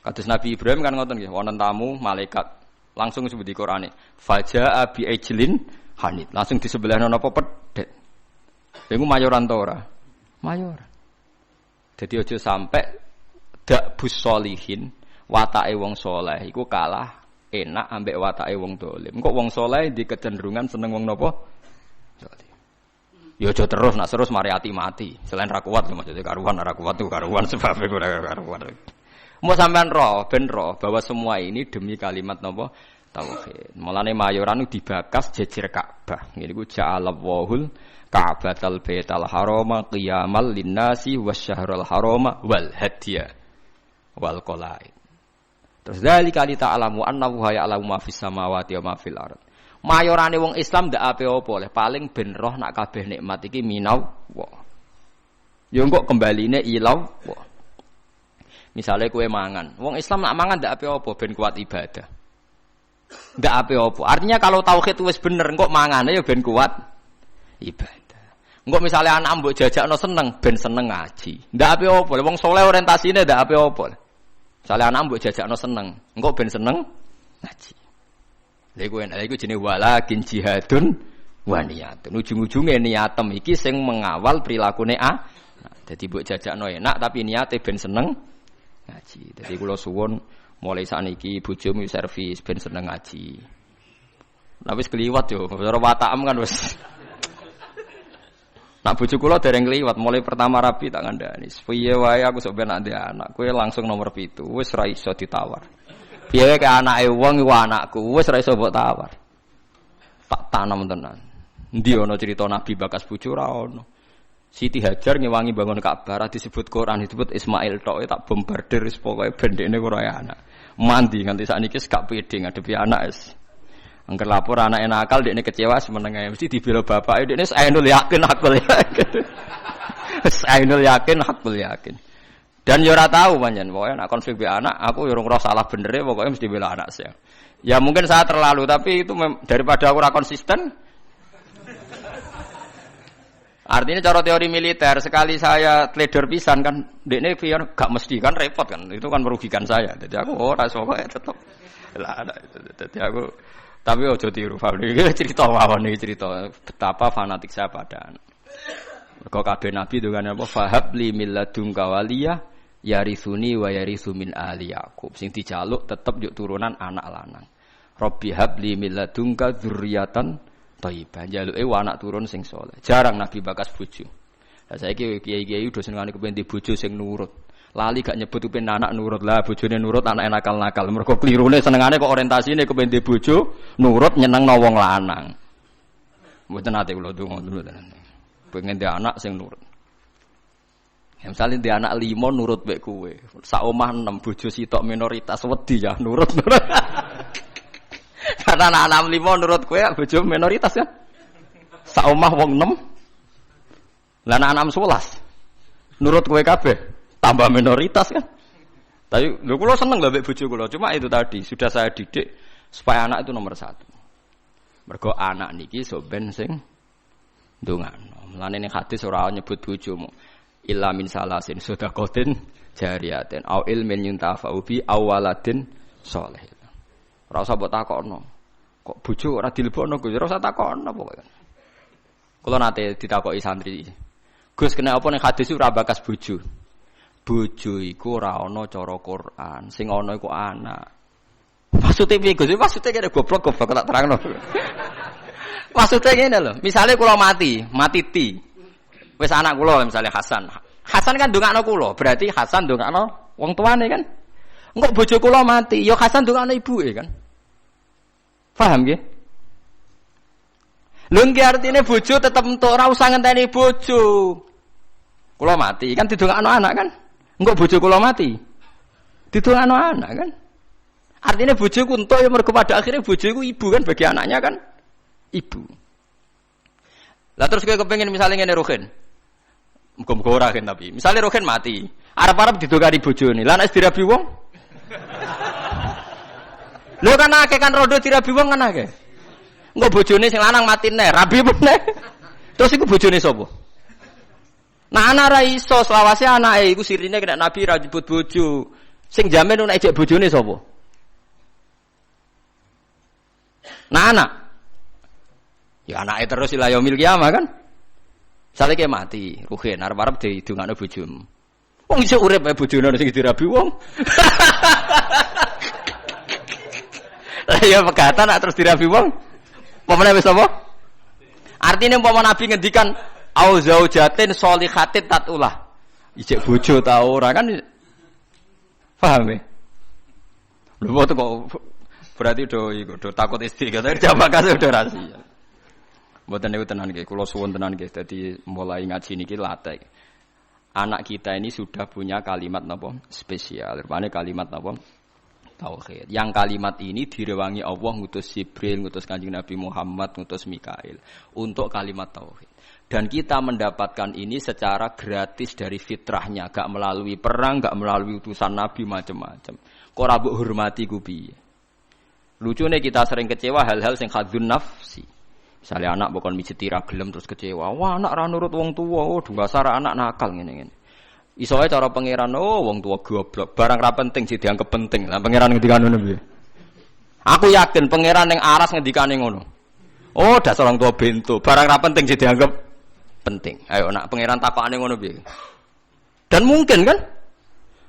Kados Nabi Ibrahim kan ngoten nggih, wonten tamu malaikat langsung disebut di Qur'ane. Faja'a bi ajlin hanid. Langsung di sebelahna napa pedhet. Lha iku mayoran ta ora? Mayoran. Jadi aja sampai dak bus solihin watake wong soleh iku kalah enak ambek watake wong dolim. Kok wong soleh di kecenderungan seneng wong napa? Dolim. Ya aja terus nak terus mari mati. Selain ra kuat maksudnya karuan ra kuat tuh karuan sebab iku ora karuan. Mau sampean roh ben roh bahwa semua ini demi kalimat napa? Tauhid. Mulane mayoran dibakas jejer Ka'bah. Ngene iku ja'alallahul Ka'batal Baital Harama qiyamal linnasi wasyahrul harama wal hadiya wal qalaid. Terus zalika li ta'lamu annahu ya'lamu ma fis samawati wa ma fil ard. Mayorane wong Islam ndak ape-apa oleh paling ben roh nak kabeh nikmat iki minawa. Ya engko kembaline ilawa. Misale kowe mangan, wong Islam nak mangan ndak ape-apa ben kuat ibadah. Ndak ape-apa. Artinya kalau tauhid wis bener engko mangane ya ben kuat ibadah. Engko misale anak mbok jajakno seneng ben seneng ngaji. Ndak ape-apa. Wong saleh orientasine ndak ape-apa. Misale anak mbok jajakno seneng, engko ben seneng ngaji. Lha iku jenenge walakin jihadun wa niyatun. Ujung-ujunge niatem iki sing mengawal prilakune Nah, dadi mbok jajakno enak tapi niate ben seneng ngaji. Dadi kula suwun mulai saniki bojomu servis ben seneng ngaji. Nah wis kliwat yo, cara watakem kan wis. Nak bojo kula dereng kliwat, mulai pertama rapi tak ngandani. Piye wae aku sok ben ndek anak, kowe langsung nomor 7. Wis ra iso ditawar. Piye ke anake wong iku anakku, wis ra iso mbok tawar. Tak tanam tenan. Endi ana cerita Nabi bakas bojo ra ono. Siti Hajar ngewangi bangun Ka'bah disebut Quran disebut Ismail tok tak bombardir wis pokoke bendekne ora anak. Mandi nganti sakniki gak pede ngadepi anak wis. Angger lapor anake nakal dekne kecewa semeneng ae mesti dibela bapake dekne ainul yakin hakul yakin. Ainul yakin hakul yakin. Dan yo ora tau pancen pokoke nek konflik be anak aku yo ora salah benere pokoke mesti bela anak saya. Ya mungkin saya terlalu tapi itu daripada aku ora konsisten. Artinya cara teori militer sekali saya trader pisan kan dekne pian gak mesti kan repot kan itu kan merugikan saya. Jadi aku ora pokoke tetep lah ada itu. Jadi aku tapi ojo tiru Fabri cerita mawon iki cerita betapa fanatik saya pada anak. Mergo kabeh nabi dongane apa fahab li milladunka waliyah yarithuni wa yarithu min ali Yaqub. Sing dijaluk tetep yuk turunan anak lanang. Rabbi habli milladunka dzurriatan thayyibah. Jaluke anak turun sing saleh. Jarang nabi bakas bojo. Lah saiki kiai-kiai udah senengane kepen di bojo sing nurut. Lali gak nyebut kepen anak nurut lah, bojone nurut anake nakal-nakal. Mergo klirune senengane kok orientasine kepen di bojo nurut nyenengno wong lanang. Mboten ate kula donga dulu tenan. Pengen di anak sing nurut. Ya misale di anak 5 nurut mek kowe. Sak omah 6 bojo sitok minoritas wedi ya nurut. Karena anak 5 nurut kowe bojo minoritas kan. Sak omah wong 6. Lah anak 11. Nurut kowe kabeh. Tambah minoritas kan. Tapi lho kula seneng lho mbek bojo kula. Cuma itu tadi sudah saya didik supaya anak itu nomor 1. Mergo anak niki sok ben sing ndongano. Mulane ning hadis ora nyebut bojomu. Illa min salasin sedaqatin jariyatin au ilmin yuntafa'u bi awaladin sholih. Ora usah mbok takokno. Kok bojo ora dilebokno Gus? Ora usah takokno pokoke. Kula nate ditakoki santri. Gus kena apa ning hadis ora bakas bojo? Bojo iku ora ana cara Quran, sing ana iku anak. Maksude piye Gus? Maksude kene goblok tak terangno. Maksude ngene lho, misale kula mati ti. Wis anak kula misale Hasan. Hasan kan ndongakno kula, berarti Hasan ndongakno wong tuane kan. Engko bojo kula mati, ya Hasan ndongakno ibuke kan. Paham nggih? Lho nggih artine bojo tetep entuk ora usah ngenteni bojo. Kula mati kan didongakno anak kan. Engko bojo kula mati. Didongakno anak kan. Artinya bojoku entuk ya mergo pada akhirnya bojoku ibu kan bagi anaknya kan. Ibu. Lah terus kowe kepengin misale ngene Rohin. Muga-muga ora kan tapi. Misale Rohin mati, arep-arep didongani bojone. Lah nek dirabi wong Lho kan akeh kan rondo dirabi wong kan akeh. Engko bojone sing lanang mati neh, rabi meneh. Terus iku bojone sapa? Nah anak ra iso selawase anake iku sirine kena Nabi ra nyebut bojo. Sing jamin nek ejek bojone sapa? Nah anak. Ya anake terus ila yaumil kiamah kan. Saleke mati, ruhen arep-arep didongakno bojomu. Wong iso urip ae bojone sing dirabi wong. Lah ya pegatan terus dirabi wong. Pemene wis apa? Artine umpama Nabi ngendikan au zaujatin sholihatin tatulah. Ijek bojo ta ora kan? Paham ya? Lho kok berarti do takut istri kata jamaah kasih udah rahasia. Mboten niku tenan nggih, kula suwun tenan nggih. Dadi mulai ngaji niki latih. Anak kita ini sudah punya kalimat napa? Spesial. Rupane kalimat napa? Tauhid. Yang kalimat ini direwangi Allah ngutus Jibril, ngutus Kanjeng Nabi Muhammad, ngutus Mikail untuk kalimat tauhid. Dan kita mendapatkan ini secara gratis dari fitrahnya, gak melalui perang, gak melalui utusan Nabi macam-macam. Kok ora mbok hormati ku piye? Lucune kita sering kecewa hal-hal sing khadzun nafsi. Misalnya anak bukan mijeti ra gelem terus kecewa. Wah, anak ra nurut wong tuwa. Oh, dasar anak nakal ngene-ngene. Iso ae cara pangeran, oh wong tuwa goblok. Barang ra penting sih dianggap penting. Lah pangeran ngendikane ngono piye? Aku yakin pangeran ning aras ngendikane ngono. Oh, dasar orang tua bento. Barang ra penting sih dianggap penting. Ayo nak pangeran takokane ngono piye? Dan mungkin kan?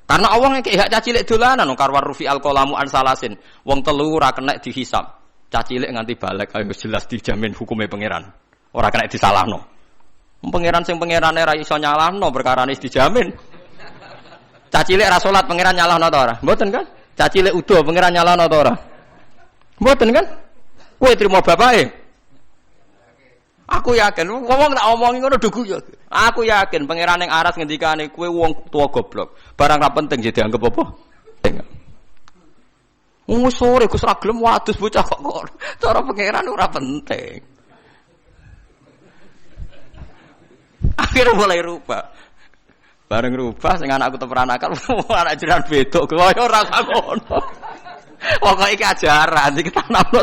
Karena Allah ngekek hak cacilek dolanan karwar rufi alqalamu an salasin. Wong telu ora kena dihisab. Cacilek nganti balik ayo jelas dijamin hukumnya pangeran. Ora kena disalahno. Pangeran sing pangerane ra iso nyalahno perkarane dijamin. Cacilek ra salat pangeran nyalahno ta ora? Mboten kan? Cacilek udo pangeran nyalahno ta ora? Mboten kan? Kowe trimo bapake. Aku yakin, ngomong tak omongi ngono dugu ya. Aku yakin pangeran ning aras ngendikane kowe wong tua goblok. Barang ra penting jadi dianggap apa? Penting. Sore Gus ra gelem wadus bocah kok. Cara pangeran ora penting. Akhirnya mulai rubah. Bareng rubah sing anakku teperan akal anak jiran bedok kaya ora ngono. Pokoke iki ajaran iki tanamno.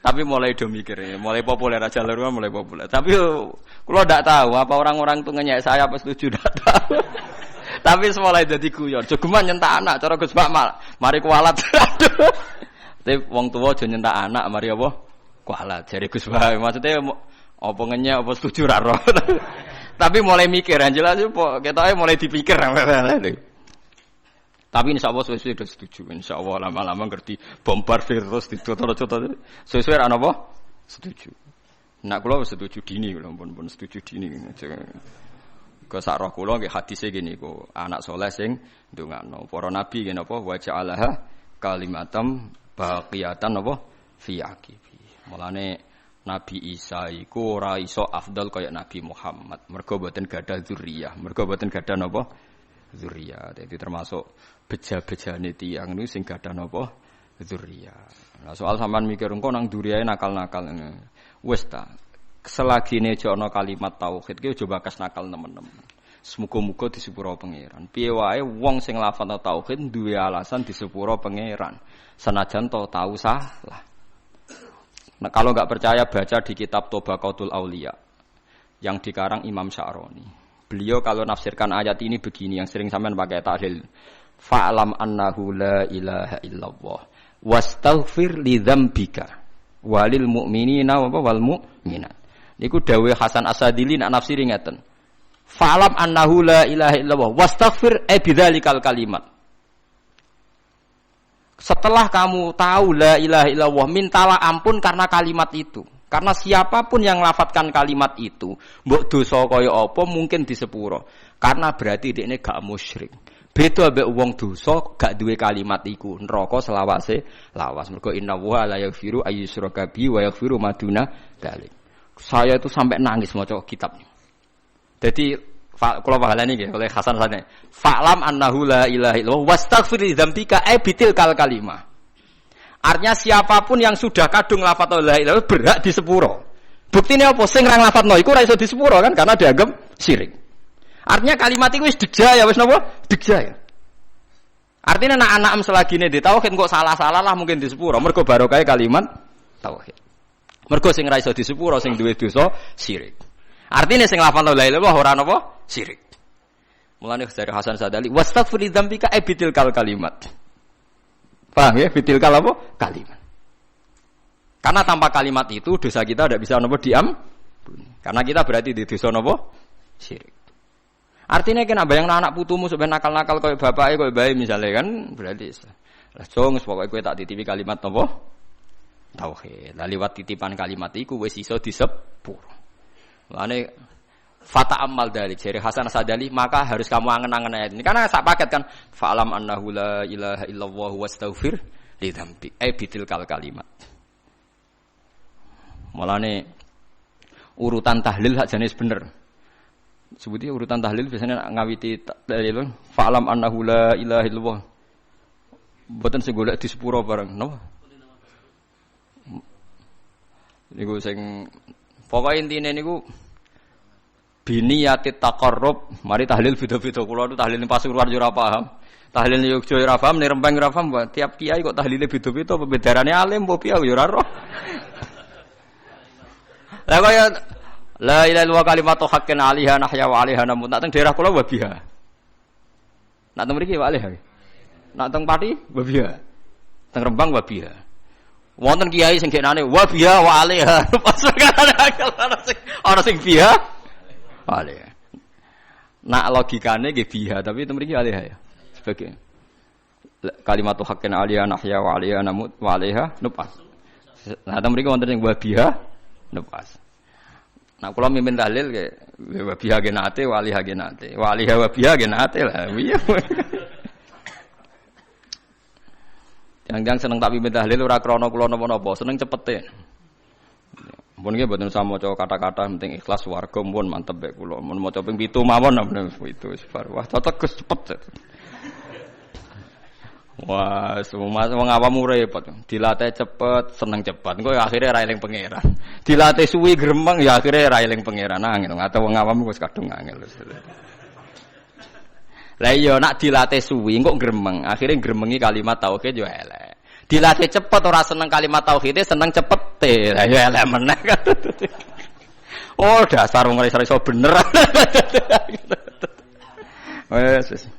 Tapi mulai do mikir, mulai populer aja lur mulai populer. Tapi kula ndak tahu apa orang-orang itu ngenyek saya apa setuju ndak tahu. Tapi mulai dadi guyon. Jogeman nyentak anak cara Gus Bakmal, mari kualat. Tapi wong tuwa aja nyentak anak mari apa? Kualat. Jare Gus Bakmal maksudnya apa ngenyek apa setuju ra roh. Tapi mulai mikir, jelas kok ketoke mulai dipikir. Tapi insyaallah sesuai sudah setuju. Insyaallah lama-lama ngerti bombardir terus ditoto-toto. Sesuai ana apa? Setuju. Nak kula setuju dini kula pun setuju dini. Ke sak roh kula nggih hadise ngene iku, anak saleh sing ndongakno. Para nabi ngene apa wa ja'alaha kalimatam baqiyatan apa fi aqibi. Mulane Nabi Isa iku ora iso afdal kaya Nabi Muhammad. Mergo boten gadah dzurriyyah. Mergo boten gadah napa? Dzurriyyah. Dadi termasuk beja-bejane tiyang niku sing gadah napa? Dzurriyyah. Nah, soal sampean mikir engko nang dzurriyyah nakal-nakal. Wis ta. Selagine aja ana kalimat tauhid ki aja bakas nakal temen-temen. Semoga-moga disepuro pangeran. Piye wae wong sing lafal tauhid duwe alasan disepuro pangeran. Senajan to tahu salah. Nah, kalau enggak percaya baca di kitab Tobaqatul Auliya yang dikarang Imam Sya'rani. Beliau kalau nafsirkan ayat ini begini yang sering sampean pakai tahlil. Fa'lam annahu la ilaha illallah wastaghfir li dzambika walil mu'minina wal mu'minat. Niku dawuh Hasan Asadili nak nafsiri ngeten. Fa'lam annahu la ilaha illallah wastaghfir bidzalikal kalimat. Setelah kamu tahu la ilaha illallah, mintalah ampun karena kalimat itu. Karena siapapun yang lafadzkan kalimat itu, mbok dosa kaya apa mungkin disepuro. Karena berarti dekne gak musyrik. Beda mbek wong dosa gak duwe kalimat iku, neraka selawase lawas. Mergo innallaha la yaghfiru ayyusyraka bihi wa yaghfiru ma duna dzalik. Saya itu sampai nangis maca kitab ini. Jadi kula pahalane nggih oleh Hasan Sane. Fa'lam annahu la ilaha illallah wastaghfir li dzambika bitil kal kalimah. Artinya siapapun yang sudah kadung lafaz la ilaha illallah berhak disepuro. Buktine apa sing ra lafadzno iku ora iso disepuro kan karena dianggap syirik. Artinya kalimat iku wis degja ya wis napa? Degja ya. Artinya anak-anak selagine di tauhid kok salah-salah lah mungkin di sepuro. Mergo barokah kalimat tauhid. Mergo sing ra iso di sepuro sing duwe dosa syirik. Artinya sing lafal la ilaha illallah ora napa syirik. Mulane dari Hasan Sadali wastaghfir lidzambika bitil kalimat. Paham ya? Bitil apa? Kalimat. Karena tanpa kalimat itu dosa kita tidak bisa napa diam. Karena kita berarti di dosa napa syirik. Artinya kena bayang anak putumu sebenarnya nakal-nakal koyo bapake koyo bae misalnya kan berarti lah jong pokoke kowe tak titipi kalimat napa tauhid. Lah liwat titipan kalimat iku wis iso disepuro. Lane fata amal dari jari Hasan Sadali maka harus kamu angen-angen ayat ini karena sak paket kan fa'lam annahu la ilaha illallah wastaghfir lidzambi bitil kalimat. Mulane urutan tahlil hak jenis bener. Sebuti urutan tahlil biasanya ngawiti tahlil fa'lam annahu la ilaha illallah. Mboten sing golek di sepuro bareng, napa? Niku sing pokoke intine niku biniyati taqarrub, mari tahlil beda-beda kula itu tahlil Pasuruan yo ora paham. Tahlil Yogyakarta ora paham, ning Rembang ora paham, tiap kiai kok tahlile beda-beda, pembedarane alim apa piye yo ora roh. Lah kaya la ilaha illallah kalimatu haqqin 'alaiha nahya wa 'alaiha namut. Nak teng daerah kula wabiha. Nak teng mriki wa 'alaiha. Nak teng Pati wabiha. Teng Rembang wabiha. Wonten kiai sing genane wabiha wa 'alaiha. Pas ana sing biha. 'Alaiha. Nak logikane nggih biha, tapi teng mriki 'alaiha ya. Sebagai kalimatu haqqin 'alaiha nahya wa 'alaiha namut wa 'alaiha nupas. Nah teng mriki wonten sing wabiha nupas. Nah, kalau mimpin tahlil kayak wabiha genate, waliha genate, waliha wabiha genate lah. Iya. Jangan-jangan seneng tak mimpin tahlil ora krana kula napa-napa, seneng cepete. Mun nggih mboten usah maca kata-kata penting ikhlas warga mun mantep bae kula. Mun maca ping 7 mawon itu sifar. Wah, cocok Gus cepet. Wah, semua wong awam repot. Dilatih cepet, seneng cepet. Engko akhire ra eling pangeran. Dilatih suwi gremeng ya akhire ra eling pangeran angel. Atau wong awam wis kadung angel. Lah iya nak dilatih suwi kok gremeng, akhire gremengi kalimat tauhid yo elek. Dilatih cepet ora seneng kalimat tauhid, seneng cepete. Lah yo elek meneh. Oh, dasar wong iso bener. Wes.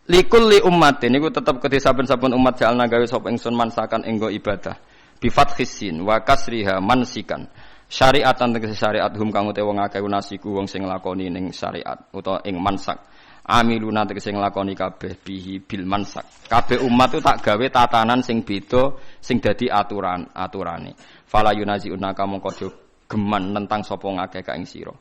Likulli ummatin niku tetep kedhe saben-saben umat jalna gawe sapa ingsun mansakan enggo ibadah bi fathis sin wa kasriha mansikan syariatan tegese syariat hum kang utawa wong akeh nasiku wong sing nglakoni ning syariat utawa ing mansak amiluna tegese nglakoni kabeh bihi bil mansak kabeh umat itu tak gawe tatanan sing beda sing dadi aturane fala yunaziuna mongko aja geman nentang sapa ngakeh ka ing sira.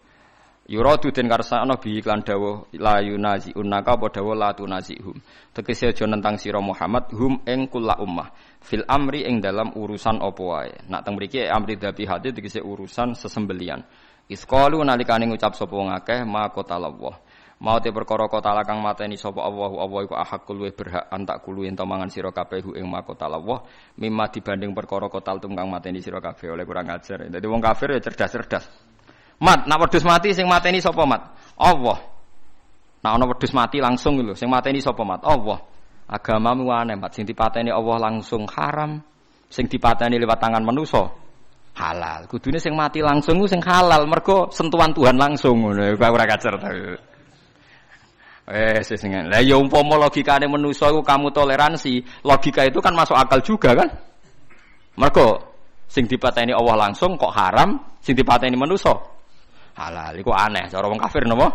Yuradu den karsana bi iklan dawuh la yunazi unnaka apa dawuh la tunazihum tegese aja nentang sira Muhammad hum ing kula ummah fil amri ing dalam urusan apa wae nak teng mriki amri dhabi hati tegese urusan sesembelian isqalu nalikane ngucap sapa wong akeh ma qatallah mau te perkara kota kang mateni sapa Allah iku ahakul we berhak antak kulu ento mangan sira kabeh ing ma qatallah mimma dibanding perkara kotal tum kang mateni sira kabeh oleh kurang ajar dadi wong kafir ya cerdas-cerdas. Mat, nak wedhus mati sing mateni sapa mat? Allah. Nak ana wedhus mati langsung lho, sing mateni sapa mat? Allah. Agamamu aneh mat, sing dipateni Allah langsung haram, sing dipateni lewat tangan manusa halal. Kudune sing mati langsung ku sing halal, mergo sentuhan Tuhan langsung ngono. Ora kacer ta. Sing lah ya umpama logikane manusa iku kamu toleransi, logika itu kan masuk akal juga kan? Mergo sing dipateni Allah langsung kok haram, sing dipateni manusa halal, iku aneh. Cara wong kafir napa?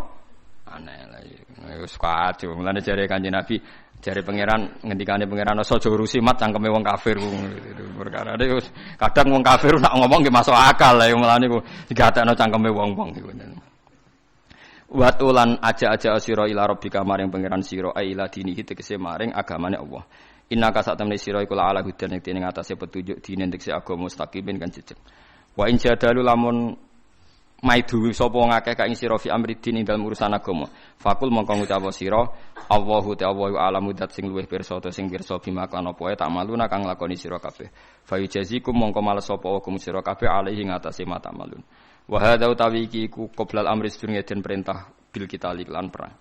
Aneh lah. Wis kacau. Mulane jare Kanjeng Nabi, jare pangeran ngendikane pangeran aja urusi mat cangkeme wong kafir ku. Perkara wis kadang wong kafir nak ngomong nggih masuk akal lah mulane ku digatekno cangkeme wong-wong iku. Watulan aja-aja sira ila rabbika maring pangeran sira ila dinihi tegese maring agamane Allah. Innaka satamne sira iku ala hudan ing atase petunjuk dine tegese agama mustaqimin kan jejeg. Wa in jadalu lamun maidu sapa ngakeh ka ing sira fi amri din ing dalem urusan agama fakul mongko ngucap sira Allahu ta'ala alamu dat sing luwih pirsa ta sing pirsa bima kan apa tak maluna kang lakoni sira kabeh fa yujazikum mongko males sapa hukum sira kabeh alaihi ngatasi mata malun wa hadza utawi iki ku qoblal amri sedurunge den perintah bil kita lan perang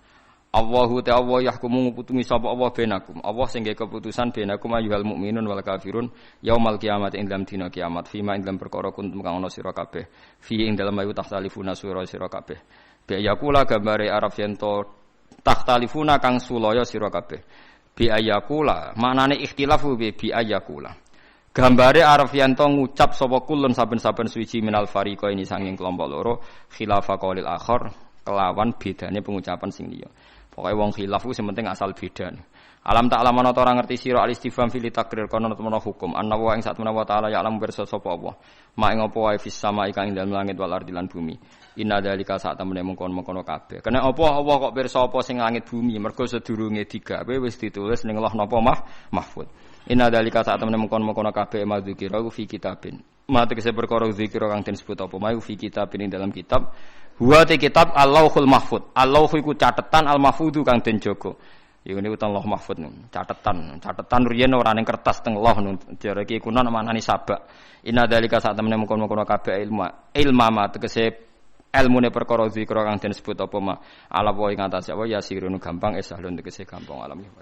Allahu ta Allah yahkumu nguputumi sapa Allah benakum. Allah sing gawe keputusan benakum ayyuhal mukminun wal kafirun yaumal kiamat ing dalam dina kiamat fima ing dalam perkara kuntum kang ana sira kabeh fi ing dalam ayu tahtalifuna sira kabeh. Bi ayakula gambare Arab yen to tahtalifuna kang sulaya sira kabeh. Bi ayakula maknane ikhtilafu bi ayakula. Gambare Arab yen to ngucap sapa kulun saben-saben suci minal fariqa ini sanging kelompok loro khilafa qaulil akhar kelawan bedane pengucapan sing liya. Pokoke wong khilaf ku sing penting asal beda. Alam tak alamana ora ngerti sira al-istifham fil takrir kono temen hukum. Anna wa ing sak menawa taala ya alam pirsa sapa Allah. Ma ing apa wae fis sama ing dalem langit wal ardi lan bumi. Inna dzalika sak temene mengkon-mengkono kabeh. Kene apa Allah kok pirsa apa sing langit bumi mergo sedurunge digawe wis ditulis ning Allah napa mahfud. Inna dzalika sak temene mengkon-mengkono kabeh madzikira fi kitabin. Mate kese perkara zikira kang den sebut apa mayu fi kitabin ing dalam kitab. Huwa te kitab Allahul Mahfud. Allah iku catetan al-mahfudu kang den jaga. Iku niku teng Allah Mahfud niku. Catetan riyen ora ning kertas teng Allah niku. Jare iki kuno manani sabak. Inna dzalika sak temene mengkon-mengkon kabeh ilma ma tegese ilmune perkara zikra kang den sebut apa ma. Ala wa ing atase apa ya sirun gampang esahlun tegese gampang alam ya.